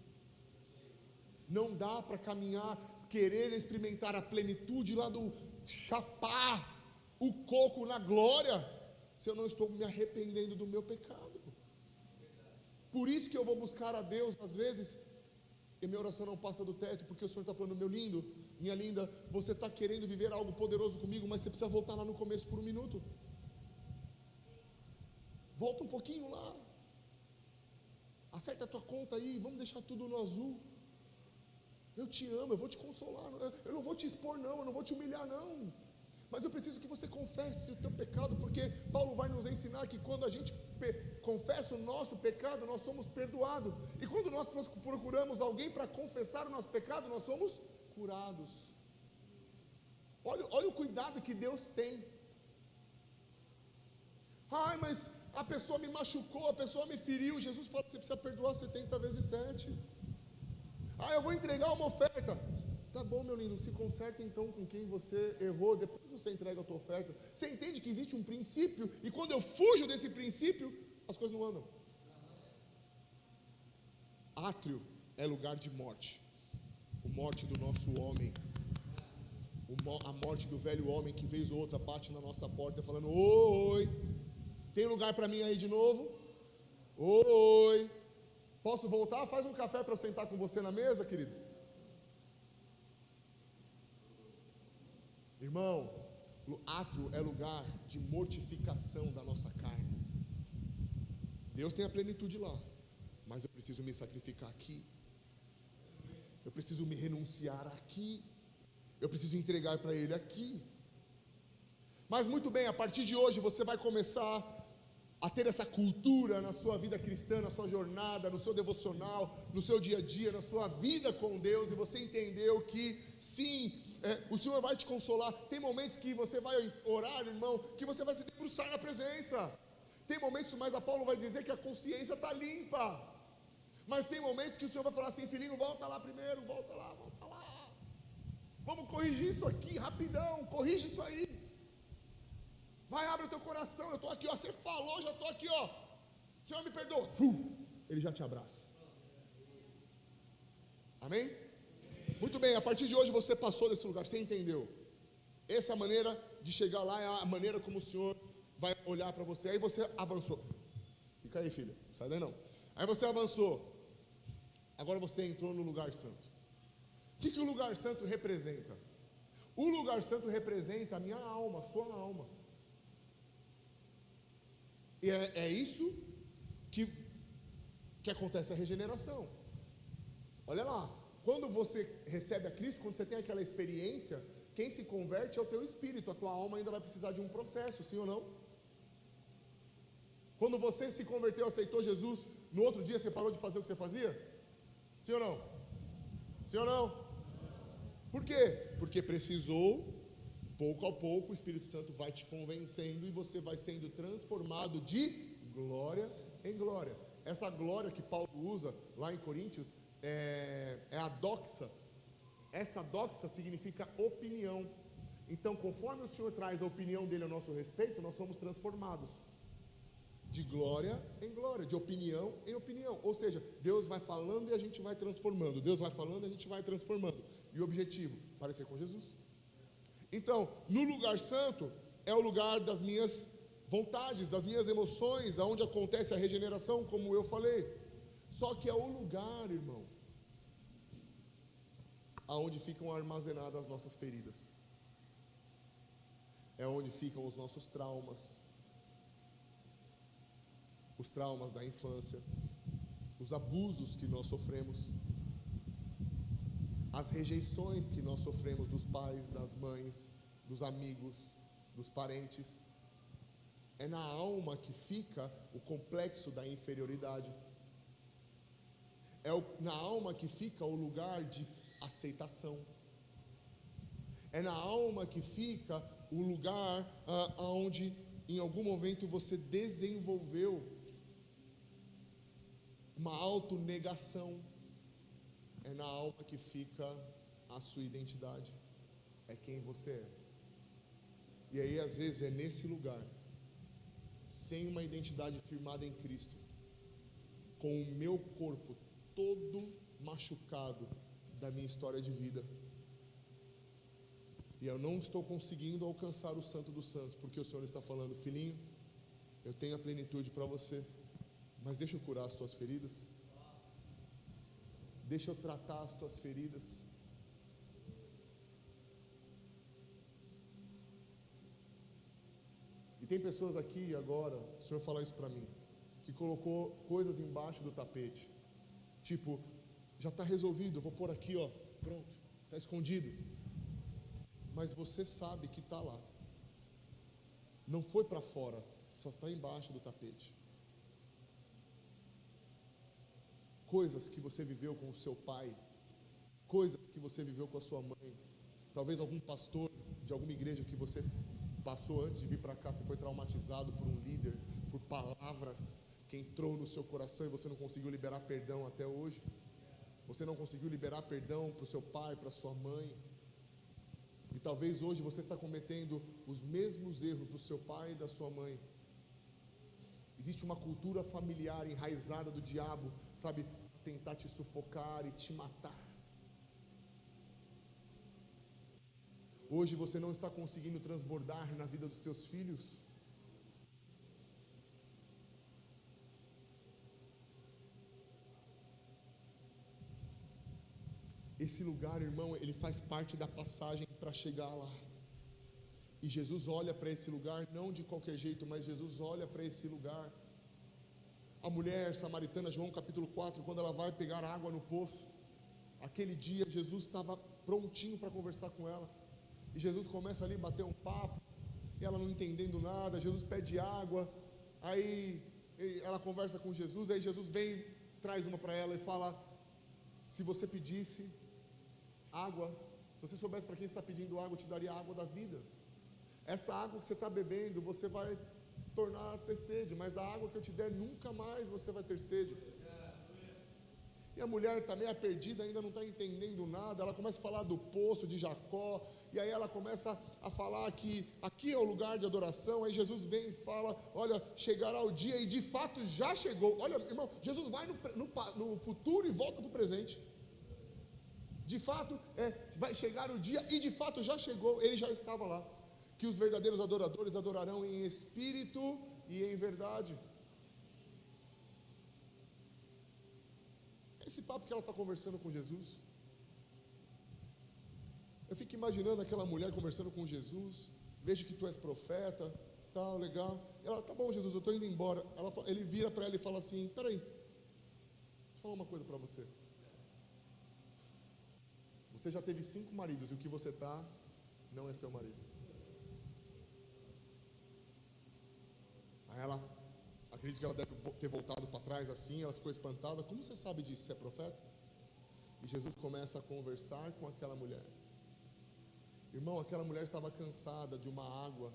Não dá para caminhar, querer experimentar a plenitude lá do chapar o coco na glória, se eu não estou me arrependendo do meu pecado. Por isso que eu vou buscar a Deus às vezes, e minha oração não passa do teto, porque o Senhor está falando: meu lindo, minha linda, você está querendo viver algo poderoso comigo, mas você precisa voltar lá no começo por um minuto. Volta um pouquinho lá, acerta a tua conta aí, vamos deixar tudo no azul. Eu te amo, eu vou te consolar, eu não vou te expor não, eu não vou te humilhar não, mas eu preciso que você confesse o teu pecado, porque Paulo vai nos ensinar que quando a gente confessa o nosso pecado, nós somos perdoados, e quando nós procuramos alguém para confessar o nosso pecado, nós somos curados. Olha o cuidado que Deus tem. Ai, mas a pessoa me machucou, a pessoa me feriu. Jesus fala que você precisa perdoar 70 vezes 7. Ah, eu vou entregar uma oferta. Tá bom, meu lindo, se conserta então com quem você errou, depois você entrega a tua oferta. Você entende que existe um princípio, e quando eu fujo desse princípio, as coisas não andam. Átrio é lugar de morte. A morte do nosso homem, a morte do velho homem que vez ou outra bate na nossa porta falando: oi, tem lugar para mim aí de novo? Oi, posso voltar? Faz um café para eu sentar com você na mesa, querido. Irmão, átrio é lugar de mortificação da nossa carne. Deus tem a plenitude lá, mas eu preciso me sacrificar aqui. Eu preciso me renunciar aqui. Eu preciso entregar para Ele aqui. Mas muito bem, a partir de hoje você vai começar a ter essa cultura na sua vida cristã, na sua jornada, no seu devocional, no seu dia a dia, na sua vida com Deus, e você entendeu que sim, o Senhor vai te consolar. Tem momentos que você vai orar, irmão, que você vai se debruçar na presença. Tem momentos, mas a Paulo vai dizer que a consciência está limpa. Mas tem momentos que o Senhor vai falar assim: filhinho, volta lá primeiro, volta lá. Vamos corrigir isso aqui, rapidão, corrige isso aí. Vai, abre o teu coração, eu estou aqui, ó, você falou, já estou aqui, ó. Senhor, me perdoa. Ele já te abraça. Amém? Muito bem, a partir de hoje você passou desse lugar, você entendeu? Essa maneira de chegar lá é a maneira como o Senhor vai olhar para você. Aí você avançou. Fica aí, filha, não sai daí não. Aí você avançou. Agora você entrou no lugar santo. O que o lugar santo representa? O lugar santo representa a minha alma, a sua alma. E é isso que acontece a regeneração. Olha lá, quando você recebe a Cristo, quando você tem aquela experiência, quem se converte é o teu espírito. A tua alma ainda vai precisar de um processo, sim ou não? Quando você se converteu, aceitou Jesus, no outro dia você parou de fazer o que você fazia? Sim ou não? Sim ou não? Por quê? Porque precisou, pouco a pouco, o Espírito Santo vai te convencendo e você vai sendo transformado de glória em glória. Essa glória que Paulo usa lá em Coríntios é a doxa. Essa doxa significa opinião. Então, conforme o Senhor traz a opinião dele a nosso respeito, nós somos transformados de glória em glória, de opinião em opinião. Ou seja, Deus vai falando e a gente vai transformando. Deus vai falando e a gente vai transformando. E o objetivo? Parecer com Jesus. Então, no lugar santo é o lugar das minhas vontades, das minhas emoções, aonde acontece a regeneração, como eu falei. Só que é o lugar, irmão, aonde ficam armazenadas as nossas feridas. É onde ficam os nossos traumas. Os traumas da infância, os abusos que nós sofremos, as rejeições que nós sofremos dos pais, das mães, dos amigos, dos parentes. É na alma que fica o complexo da inferioridade. Na alma que fica o lugar de aceitação. É na alma que fica o lugar onde em algum momento você desenvolveu uma autonegação. É na alma que fica a sua identidade. É quem você é. E aí às vezes é nesse lugar, sem uma identidade firmada em Cristo, com o meu corpo todo machucado da minha história de vida, e eu não estou conseguindo alcançar o Santo dos Santos, porque o Senhor está falando: filhinho, eu tenho a plenitude para você, mas deixa eu curar as tuas feridas, deixa eu tratar as tuas feridas. E tem pessoas aqui agora, o Senhor falou isso para mim, que colocou coisas embaixo do tapete, tipo, já está resolvido, eu vou pôr aqui, ó, pronto, está escondido, mas você sabe que está lá, não foi para fora, só está embaixo do tapete. Coisas que você viveu com o seu pai, coisas que você viveu com a sua mãe, talvez algum pastor de alguma igreja que você passou antes de vir para cá, você foi traumatizado por um líder, por palavras que entrou no seu coração e você não conseguiu liberar perdão até hoje. Você não conseguiu liberar perdão para o seu pai, para a sua mãe. E talvez hoje você está cometendo os mesmos erros do seu pai e da sua mãe. Existe uma cultura familiar enraizada do diabo, sabe, tentar te sufocar e te matar. Hoje você não está conseguindo transbordar na vida dos teus filhos. Esse lugar, irmão, ele faz parte da passagem para chegar lá. E Jesus olha para esse lugar, não de qualquer jeito, mas Jesus olha para esse lugar. A mulher samaritana, João capítulo 4, quando ela vai pegar água no poço, aquele dia Jesus estava prontinho para conversar com ela. E Jesus começa ali a bater um papo, e ela não entendendo nada. Jesus pede água, aí ela conversa com Jesus, aí Jesus vem, traz uma para ela e fala: se você pedisse água, se você soubesse para quem está pedindo água, eu te daria a água da vida. Essa água que você está bebendo, você vai tornar a ter sede, mas da água que eu te der, nunca mais você vai ter sede. E a mulher está meio perdida, ainda não está entendendo nada. Ela começa a falar do poço de Jacó, e aí ela começa a falar que aqui é o lugar de adoração. Aí Jesus vem e fala: olha, chegará o dia, e de fato já chegou. Olha, irmão, Jesus vai no futuro e volta para o presente. De fato, vai chegar o dia, e de fato já chegou, ele já estava lá. Que os verdadeiros adoradores adorarão em espírito e em verdade. Esse papo que ela está conversando com Jesus, eu fico imaginando aquela mulher conversando com Jesus. Vejo que tu és profeta, tal, legal. Ela: tá bom, Jesus, eu estou indo embora. Ele vira para ela e fala assim: peraí, deixa eu falar uma coisa para você. Você já teve 5 maridos, e o que você está não é seu marido. Aí ela, acredito que ela deve ter voltado para trás assim, ela ficou espantada. Como você sabe disso? Você é profeta? E Jesus começa a conversar com aquela mulher. Irmão, aquela mulher estava cansada de uma água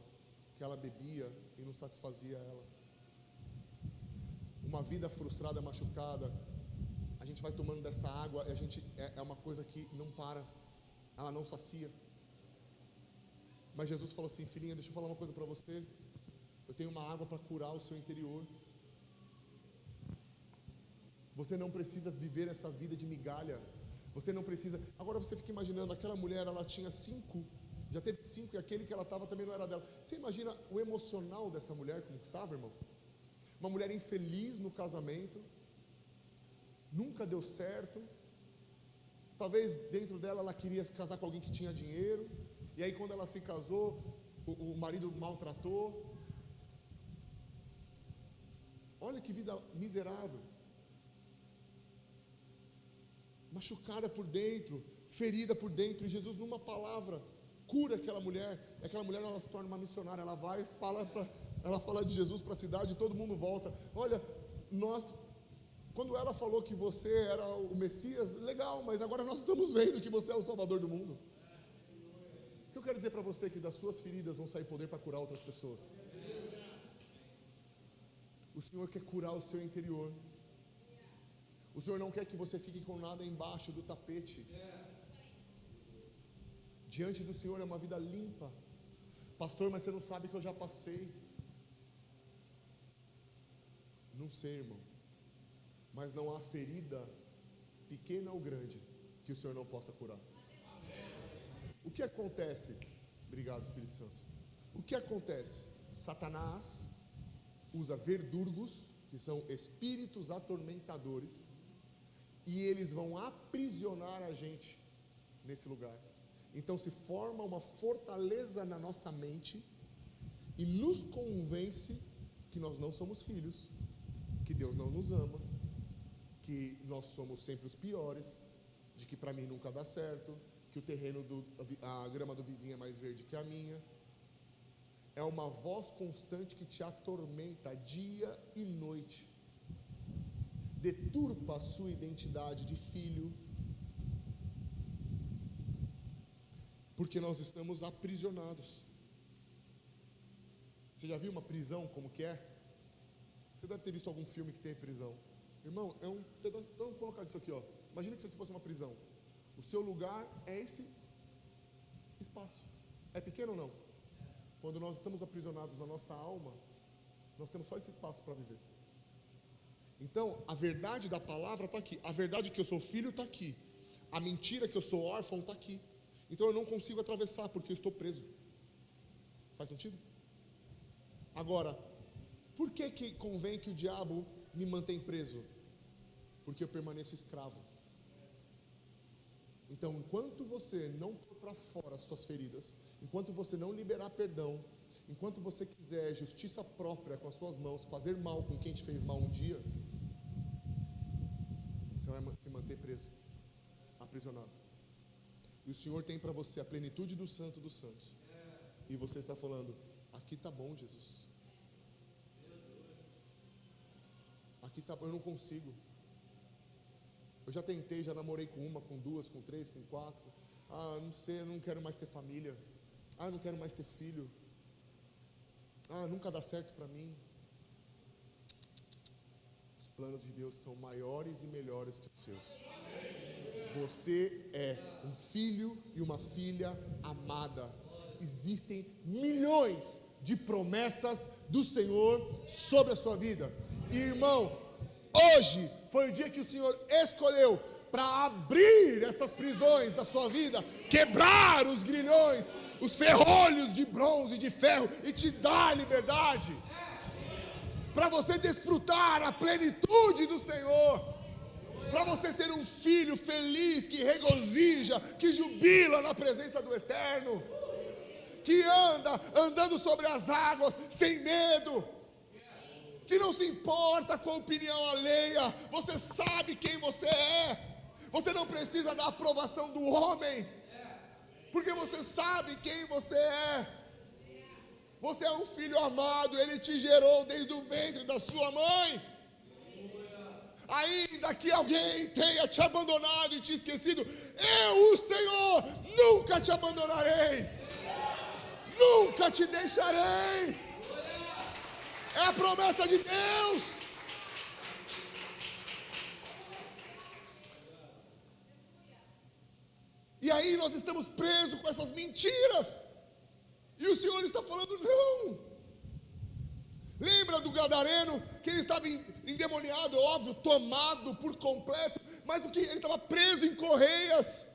que ela bebia e não satisfazia ela. Uma vida frustrada, machucada, a gente vai tomando dessa água e é uma coisa que não para, ela não sacia. Mas Jesus falou assim: filhinha, deixa eu falar uma coisa para você. Eu tenho uma água para curar o seu interior. Você não precisa viver essa vida de migalha. Você não precisa. Agora você fica imaginando, aquela mulher, ela tinha 5, já teve 5, e aquele que ela estava também não era dela. Você imagina o emocional dessa mulher como que estava, irmão? Uma mulher infeliz no casamento, nunca deu certo, Talvez dentro dela ela queria se casar com alguém que tinha dinheiro, e aí quando ela se casou, o marido maltratou. Olha que vida miserável. Machucada por dentro, ferida por dentro, e Jesus, numa palavra, cura aquela mulher. E aquela mulher, ela se torna uma missionária. Ela vai e ela fala de Jesus para a cidade, e todo mundo volta. Olha, quando ela falou que você era o Messias, legal, mas agora nós estamos vendo que você é o Salvador do mundo. O que eu quero dizer para você é que das suas feridas vão sair poder para curar outras pessoas. O Senhor quer curar o seu interior. O Senhor não quer que você fique com nada embaixo do tapete. Diante do Senhor é uma vida limpa. Pastor, mas você não sabe que eu já passei. Não sei, irmão. Mas não há ferida, pequena ou grande, que o Senhor não possa curar. O que acontece? Obrigado, Espírito Santo. O que acontece? Satanás usa verdurgos, que são espíritos atormentadores, e eles vão aprisionar a gente nesse lugar. Então se forma uma fortaleza na nossa mente e nos convence que nós não somos filhos, que Deus não nos ama, que nós somos sempre os piores, de que para mim nunca dá certo, que o terreno a grama do vizinho é mais verde que a minha. É uma voz constante que te atormenta dia e noite. Deturpa a sua identidade de filho. Porque nós estamos aprisionados. Você já viu uma prisão como que é? Você deve ter visto algum filme que tem prisão. Irmão, vamos colocar isso aqui, ó. Imagina que isso aqui fosse uma prisão. O seu lugar é esse espaço. É pequeno ou não? Quando nós estamos aprisionados na nossa alma, nós temos só esse espaço para viver. Então, a verdade da palavra está aqui. A verdade que eu sou filho está aqui. A mentira que eu sou órfão está aqui. Então eu não consigo atravessar porque eu estou preso. Faz sentido? Agora, por que convém que o diabo me mantém preso? Porque eu permaneço escravo. Então, enquanto você não pôr para fora as suas feridas, enquanto você não liberar perdão, enquanto você quiser justiça própria com as suas mãos, fazer mal com quem te fez mal um dia, você vai se manter preso, aprisionado. E o Senhor tem para você a plenitude do Santo dos Santos. E você está falando, aqui está bom, Jesus. Aqui está bom, eu não consigo. Eu já tentei, já namorei com uma, com duas, com três, com quatro. Não sei, eu não quero mais ter família. Eu não quero mais ter filho. Nunca dá certo para mim. Os planos de Deus são maiores e melhores que os seus. Você é um filho e uma filha amada. Existem milhões de promessas do Senhor sobre a sua vida. Irmão, hoje foi o dia que o Senhor escolheu para abrir essas prisões da sua vida, quebrar os grilhões, os ferrolhos de bronze e de ferro e te dar liberdade, para você desfrutar a plenitude do Senhor, para você ser um filho feliz, que regozija, que jubila na presença do Eterno, que andando sobre as águas sem medo, que não se importa com a opinião alheia. Você sabe quem você é. Você não precisa da aprovação do homem, porque você sabe quem você é. Você é um filho amado. Ele te gerou desde o ventre da sua mãe. Ainda que alguém tenha te abandonado e te esquecido, eu, o Senhor, nunca te abandonarei, nunca te deixarei. É a promessa de Deus. E aí nós estamos presos com essas mentiras. E o Senhor está falando, não. Lembra do gadareno, que ele estava endemoniado, óbvio, tomado por completo, mas o que? Ele estava preso em correias.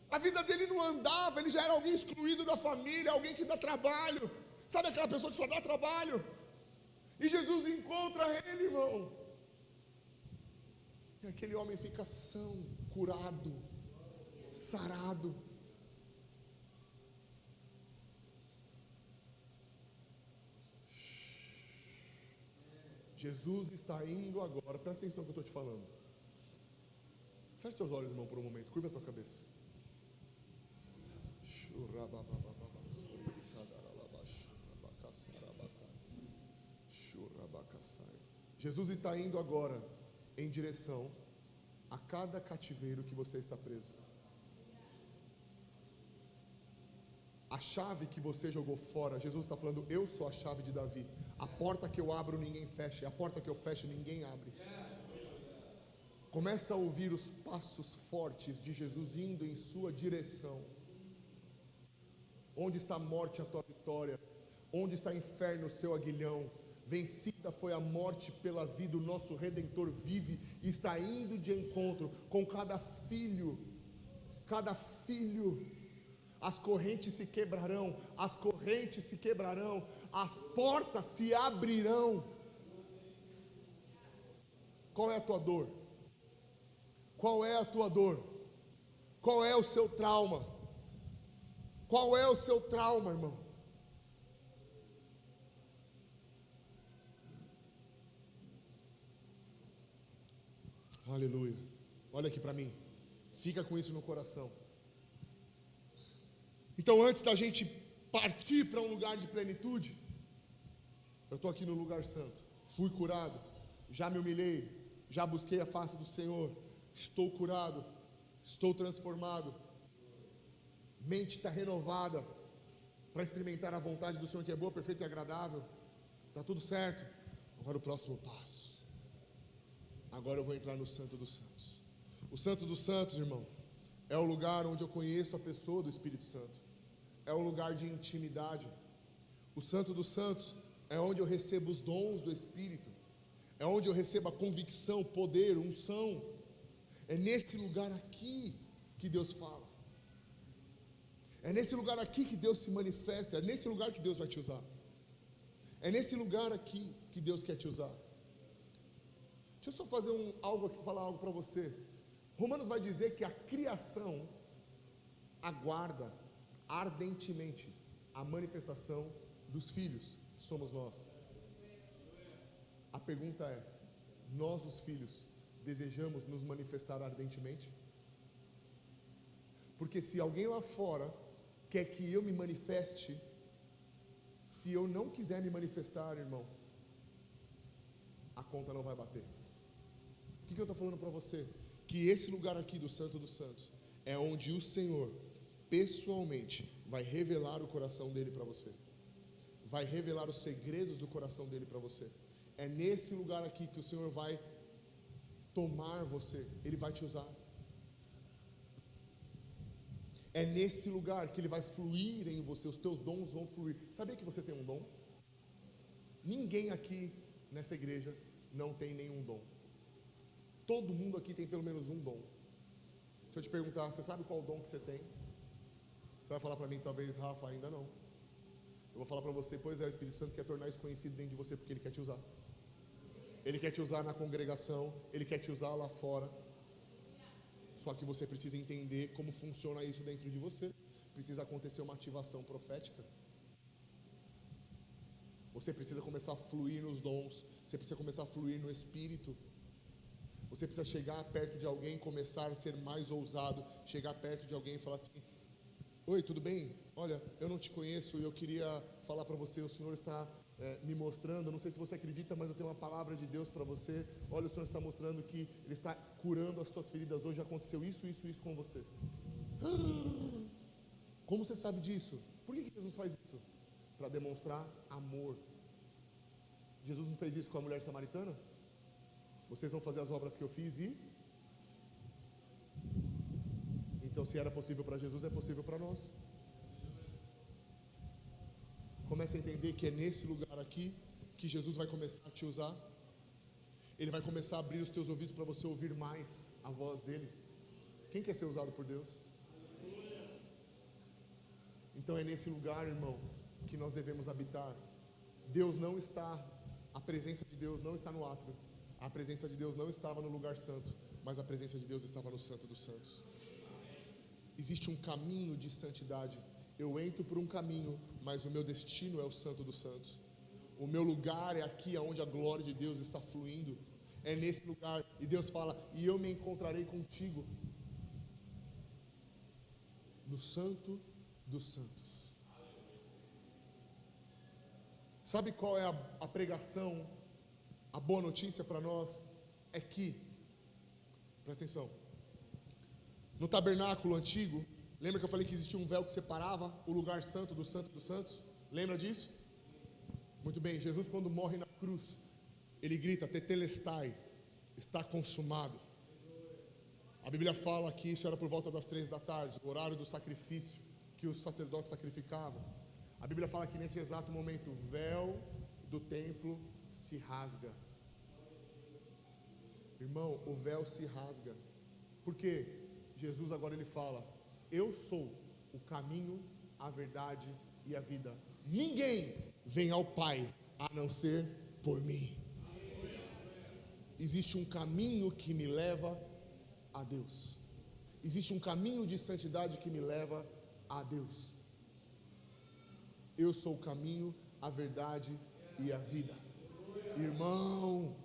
A vida dele não andava, ele já era alguém excluído da família, alguém que dá trabalho. Sabe aquela pessoa que só dá trabalho? E Jesus encontra ele, irmão. E aquele homem fica são, curado. sarado. Jesus está indo agora, presta atenção no que eu estou te falando. Feche teus olhos, irmão, por um momento, curva a tua cabeça. Jesus está indo agora em direção a cada cativeiro que você está preso. A chave que você jogou fora, Jesus está falando, eu sou a chave de Davi. A porta que eu abro, ninguém fecha. A porta que eu fecho, ninguém abre. Começa a ouvir os passos fortes de Jesus indo em sua direção. Onde está a morte, a tua vitória? Onde está o inferno, o seu aguilhão? Vencida foi a morte pela vida, o nosso Redentor vive e está indo de encontro com cada filho. Cada filho. As correntes se quebrarão, as correntes se quebrarão, as portas se abrirão. Qual é a tua dor? Qual é a tua dor? Qual é o seu trauma? Qual é o seu trauma, irmão? Aleluia. Olha aqui para mim. Fica com isso no coração. Então, antes da gente partir para um lugar de plenitude, eu estou aqui no lugar santo. Fui curado, já me humilhei, já busquei a face do Senhor. Estou curado, estou transformado. Mente está renovada para experimentar a vontade do Senhor, que é boa, perfeita e agradável. Está tudo certo. Agora o próximo passo. Agora eu vou entrar no Santo dos Santos. O Santo dos Santos, irmão, é o lugar onde eu conheço a pessoa do Espírito Santo. É um lugar de intimidade. O Santo dos Santos é onde eu recebo os dons do Espírito. É onde eu recebo a convicção, poder, unção. É nesse lugar aqui que Deus fala. É nesse lugar aqui que Deus se manifesta. É nesse lugar que Deus vai te usar. É nesse lugar aqui que Deus quer te usar. Deixa eu só fazer falar algo para você. Romanos vai dizer que a criação aguarda ardentemente a manifestação dos filhos, que somos nós. A pergunta é: nós, os filhos, desejamos nos manifestar ardentemente? Porque se alguém lá fora quer que eu me manifeste, se eu não quiser me manifestar, irmão, a conta não vai bater. O que eu estou falando para você? Que esse lugar aqui do Santo dos Santos é onde o Senhor pessoalmente vai revelar o coração dele para você, vai revelar os segredos do coração dele para você. É nesse lugar aqui que o Senhor vai tomar você, ele vai te usar. É nesse lugar que ele vai fluir em você, os teus dons vão fluir. Sabia que você tem um dom? Ninguém aqui nessa igreja não tem nenhum dom. Todo mundo aqui tem pelo menos um dom. Se eu te perguntar, você sabe qual dom que você tem? Você vai falar para mim, talvez, Rafa, ainda não. Eu vou falar para você, pois é, o Espírito Santo quer tornar isso conhecido dentro de você, porque ele quer te usar. Ele quer te usar na congregação, ele quer te usar lá fora. Só que você precisa entender como funciona isso dentro de você. Precisa acontecer uma ativação profética. Você precisa começar a fluir nos dons. Você precisa começar a fluir no Espírito. Você precisa chegar perto de alguém, começar a ser mais ousado. Chegar perto de alguém e falar assim: oi, tudo bem? Olha, eu não te conheço e eu queria falar para você, o Senhor está me mostrando, não sei se você acredita, mas eu tenho uma palavra de Deus para você. Olha, o Senhor está mostrando que Ele está curando as tuas feridas hoje, aconteceu isso com você. Como você sabe disso? Por que Jesus faz isso? Para demonstrar amor. Jesus não fez isso com a mulher samaritana? Vocês vão fazer as obras que eu fiz e... Então, se era possível para Jesus, é possível para nós. Comece a entender que é nesse lugar aqui que Jesus vai começar a te usar. Ele vai começar a abrir os teus ouvidos para você ouvir mais a voz dele. Quem quer ser usado por Deus? Então é nesse lugar, irmão, que nós devemos habitar. Deus não está, a presença de Deus não está no átrio. A presença de Deus não estava no lugar santo, mas a presença de Deus estava no Santo dos Santos. existe um caminho de santidade. Eu entro por um caminho, mas o meu destino é o Santo dos Santos. O meu lugar é aqui onde a glória de Deus está fluindo. É nesse lugar. E Deus fala: e eu me encontrarei contigo no Santo dos Santos. Sabe qual é a pregação? A boa notícia para nós é que, presta atenção, no tabernáculo antigo, lembra que eu falei que existia um véu que separava o lugar santo dos santos? Lembra disso? Muito bem, Jesus, quando morre na cruz, ele grita: tetelestai, está consumado. A Bíblia fala que isso era por volta das 3 da tarde, o horário do sacrifício, que os sacerdotes sacrificavam. A Bíblia fala que nesse exato momento o véu do templo se rasga. Irmão, o véu se rasga. Por quê? Jesus agora ele fala: eu sou o caminho, a verdade e a vida. Ninguém vem ao Pai a não ser por mim. Existe um caminho que me leva a Deus. Existe um caminho de santidade que me leva a Deus. Eu sou o caminho, a verdade e a vida. Irmão,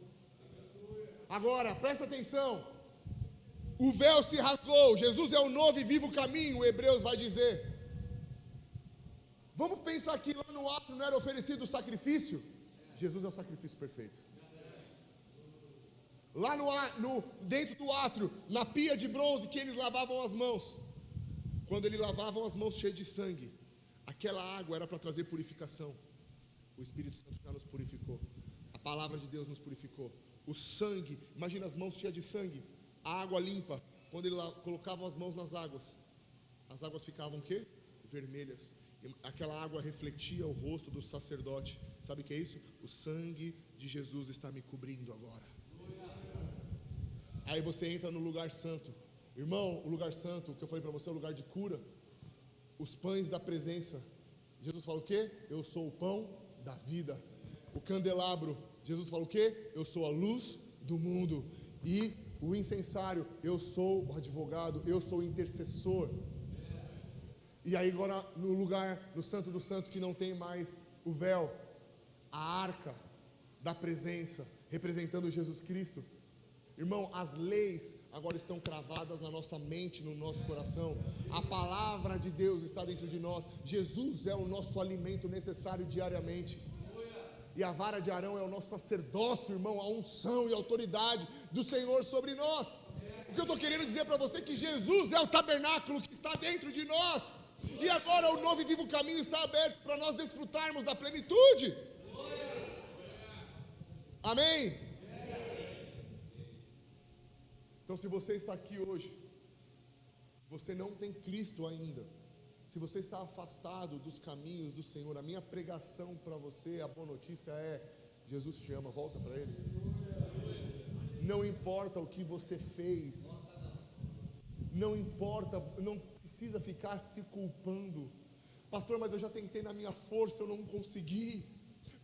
agora presta atenção. O véu se rasgou. Jesus é o novo e vivo caminho, Hebreus vai dizer. Vamos pensar que lá no átrio não era oferecido o sacrifício? Jesus é o sacrifício perfeito. Lá dentro do átrio, na pia de bronze que eles lavavam as mãos, quando eles lavavam as mãos cheias de sangue, aquela água era para trazer purificação. O Espírito Santo já nos purificou. A palavra de Deus nos purificou. O sangue, imagina as mãos cheias de sangue, a água limpa. Quando eles colocavam as mãos nas águas, as águas ficavam o quê? Vermelhas. E aquela água refletia o rosto do sacerdote. Sabe o que é isso? O sangue de Jesus está me cobrindo agora. Aí você entra no lugar santo. Irmão, o lugar santo, o que eu falei para você, é o lugar de cura. Os pães da presença. Jesus fala o quê? Eu sou o pão da vida. O candelabro, Jesus fala o quê? Eu sou a luz do mundo. E o incensário, eu sou o advogado, eu sou o intercessor. E aí agora no lugar, no Santo dos Santos, que não tem mais o véu, a arca da presença, representando Jesus Cristo. Irmão, as leis agora estão cravadas na nossa mente, no nosso coração. A palavra de Deus está dentro de nós. Jesus é o nosso alimento necessário diariamente. E a vara de Arão é o nosso sacerdócio, irmão, a unção e a autoridade do Senhor sobre nós. O que eu estou querendo dizer para você é que Jesus é o tabernáculo que está dentro de nós. E agora o novo e vivo caminho está aberto para nós desfrutarmos da plenitude. Amém? Então, se você está aqui hoje, você não tem Cristo ainda, se você está afastado dos caminhos do Senhor, a minha pregação para você, a boa notícia é: Jesus te ama, volta para Ele. Não importa o que você fez, não importa, não precisa ficar se culpando. Pastor, mas eu já tentei na minha força, eu não consegui.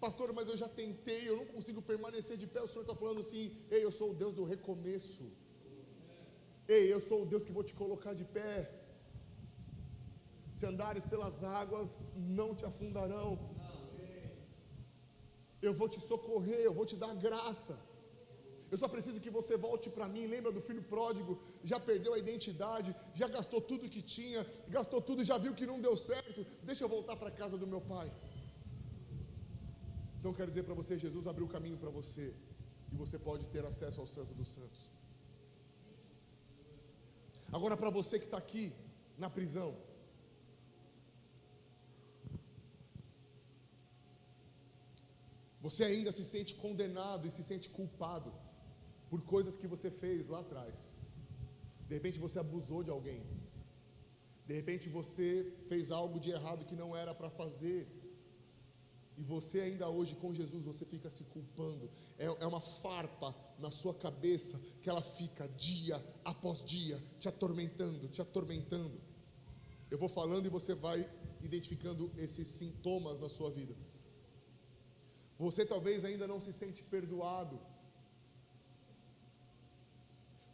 Pastor, mas eu já tentei, eu não consigo permanecer de pé. O Senhor está falando assim: ei, eu sou o Deus do recomeço. Ei, eu sou o Deus que vou te colocar de pé. Se andares pelas águas, não te afundarão. Eu vou te socorrer, eu vou te dar graça. Eu só preciso que você volte para mim. Lembra do filho pródigo? Já perdeu a identidade, já gastou tudo que tinha, gastou tudo, já viu que não deu certo. Deixa eu voltar para a casa do meu pai. Então eu quero dizer para você, Jesus abriu o caminho para você, e você pode ter acesso ao Santo dos Santos. Agora, para você que está aqui na prisão, você ainda se sente condenado e se sente culpado por coisas que você fez lá atrás. De repente você abusou de alguém, de repente você fez algo de errado que não era para fazer, e você ainda hoje com Jesus, você fica se culpando. É uma farpa na sua cabeça, que ela fica dia após dia, te atormentando, te atormentando. Eu vou falando e você vai identificando esses sintomas na sua vida. Você talvez ainda não se sente perdoado.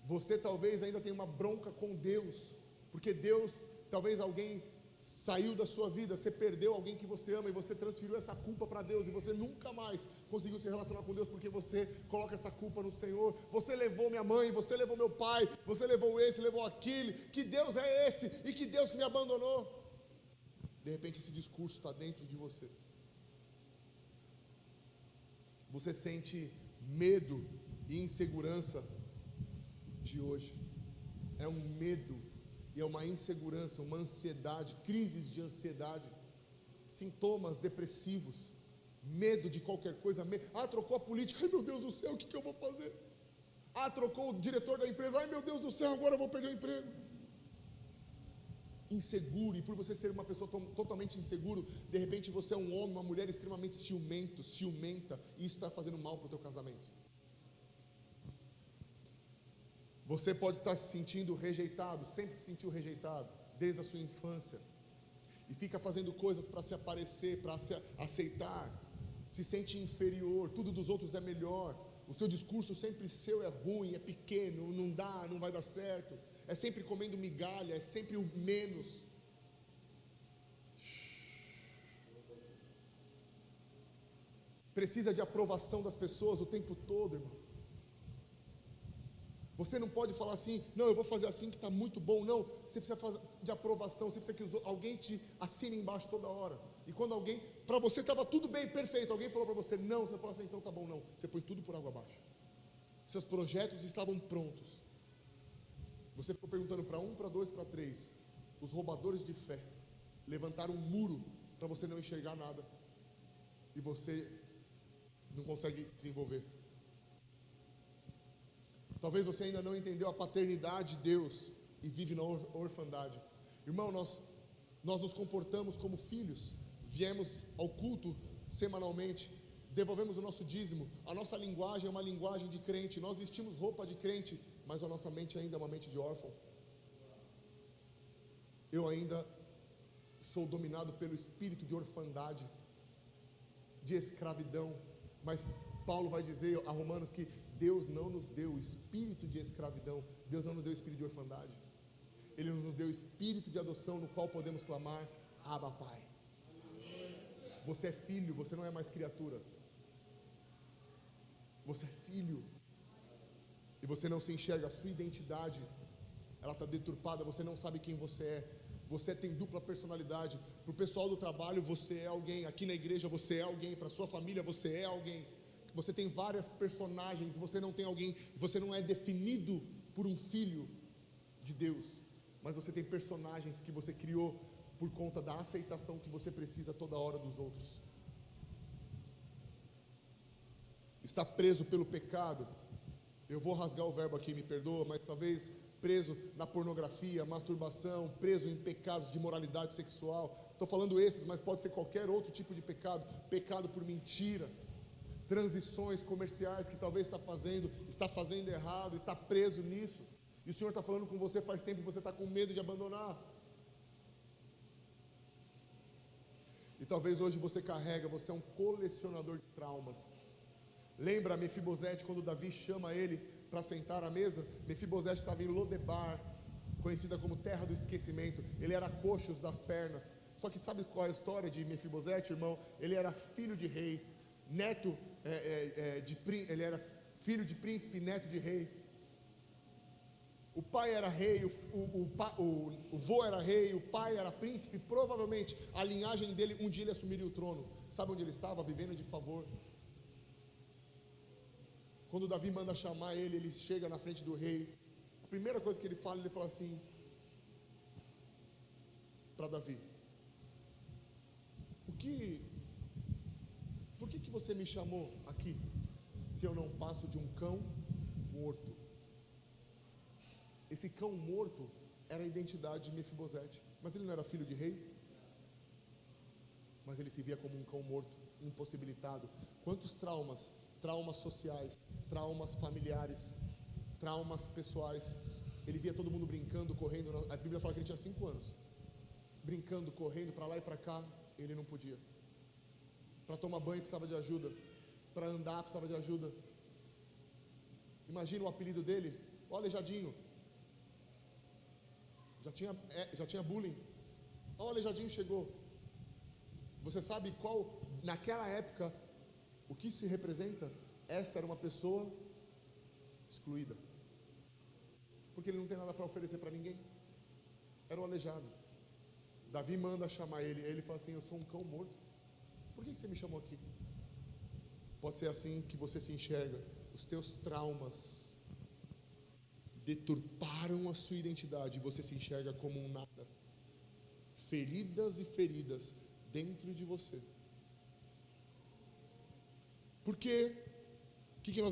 Você talvez ainda tenha uma bronca com Deus, Porque Deus, talvez alguém saiu da sua vida, você perdeu alguém que você ama e você transferiu essa culpa para Deus e você nunca mais conseguiu se relacionar com Deus porque você coloca essa culpa no Senhor. Você levou minha mãe, você levou meu pai, você levou esse, levou aquele. Que Deus é esse? E que Deus que me abandonou? De repente esse discurso está dentro de você. Você sente medo e insegurança de hoje. É um medo e é uma insegurança, uma ansiedade, crises de ansiedade, sintomas depressivos, medo de qualquer coisa. Trocou a política, ai meu Deus do céu, o que eu vou fazer? Trocou o diretor da empresa, ai meu Deus do céu, agora eu vou perder o emprego. Inseguro, e por você ser uma pessoa totalmente inseguro, de repente você é um homem, uma mulher extremamente ciumenta, e isso está fazendo mal para o teu casamento. Você pode estar se sentindo rejeitado, sempre se sentiu rejeitado, desde a sua infância, e fica fazendo coisas para se aparecer, para se aceitar, se sente inferior, tudo dos outros é melhor, o seu discurso sempre seu é ruim, é pequeno, não dá, não vai dar certo, é sempre comendo migalha, é sempre o menos. Precisa de aprovação das pessoas o tempo todo, irmão. Você não pode falar assim, não, eu vou fazer assim que está muito bom. Não, você precisa de aprovação, você precisa que alguém te assine embaixo toda hora. E quando alguém, para você estava tudo bem, perfeito, alguém falou para você não, você fala assim, então tá bom, não. Você põe tudo por água abaixo. Seus projetos estavam prontos. Você ficou perguntando para 1, para 2, para 3. Os roubadores de fé levantaram um muro para você não enxergar nada. E você não consegue desenvolver. Talvez você ainda não entendeu a paternidade de Deus e vive na orfandade. Irmão, nós nos comportamos como filhos. Viemos ao culto semanalmente, devolvemos o nosso dízimo. A nossa linguagem é uma linguagem de crente. Nós vestimos roupa de crente, mas a nossa mente ainda é uma mente de órfão. Eu ainda sou dominado pelo espírito de orfandade, de escravidão. Mas Paulo vai dizer a Romanos que Deus não nos deu espírito de escravidão, Deus não nos deu espírito de orfandade, Ele nos deu espírito de adoção, no qual podemos clamar, Abba, Pai. Você é filho, você não é mais criatura, você é filho, e você não se enxerga, a sua identidade, ela está deturpada, você não sabe quem você tem dupla personalidade. Para o pessoal do trabalho você é alguém, aqui na igreja você é alguém, para a sua família você é alguém. Você tem várias personagens, você não tem alguém, você não é definido por um filho de Deus, mas você tem personagens que você criou por conta da aceitação que você precisa toda hora dos outros. Está preso pelo pecado, eu vou rasgar o verbo aqui, me perdoa, mas talvez preso na pornografia, masturbação, preso em pecados de moralidade sexual, estou falando esses, mas pode ser qualquer outro tipo de pecado, pecado por mentira, transições comerciais que talvez está fazendo errado, está preso nisso, e o Senhor está falando com você faz tempo e você está com medo de abandonar, e talvez hoje você é um colecionador de traumas. Lembra Mefibosete, quando Davi chama ele para sentar à mesa? Mefibosete estava em Lodebar, conhecida como terra do esquecimento, ele era coxo das pernas, só que sabe qual é a história de Mefibosete, irmão? Ele era filho de rei, ele era filho de príncipe, neto de rei. O pai era rei, o vô era rei, o pai era príncipe. Provavelmente a linhagem dele, um dia ele assumiria o trono. Sabe onde ele estava? Vivendo de favor. Quando Davi manda chamar ele, ele chega na frente do rei. A primeira coisa que ele fala assim para Davi: por que você me chamou aqui, se eu não passo de um cão morto? Esse cão morto era a identidade de Mefibosete, mas ele não era filho de rei, mas ele se via como um cão morto, impossibilitado. Quantos traumas sociais, traumas familiares, traumas pessoais. Ele via todo mundo brincando, correndo, a Bíblia fala que ele tinha 5 anos, brincando, correndo para lá e para cá, ele não podia. Para tomar banho precisava de ajuda, para andar precisava de ajuda. Imagina o apelido dele, o Aleijadinho. já tinha bullying. Olha, o aleijadinho chegou. Você sabe qual, naquela época, o que se representa? Essa era uma pessoa excluída, porque ele não tem nada para oferecer para ninguém. Era o aleijado. Davi manda chamar ele, ele fala assim: eu sou um cão morto, por que você me chamou aqui? Pode ser assim que você se enxerga. Os teus traumas deturparam a sua identidade, e você se enxerga como um nada. Feridas e feridas dentro de você. Por quê? O que nós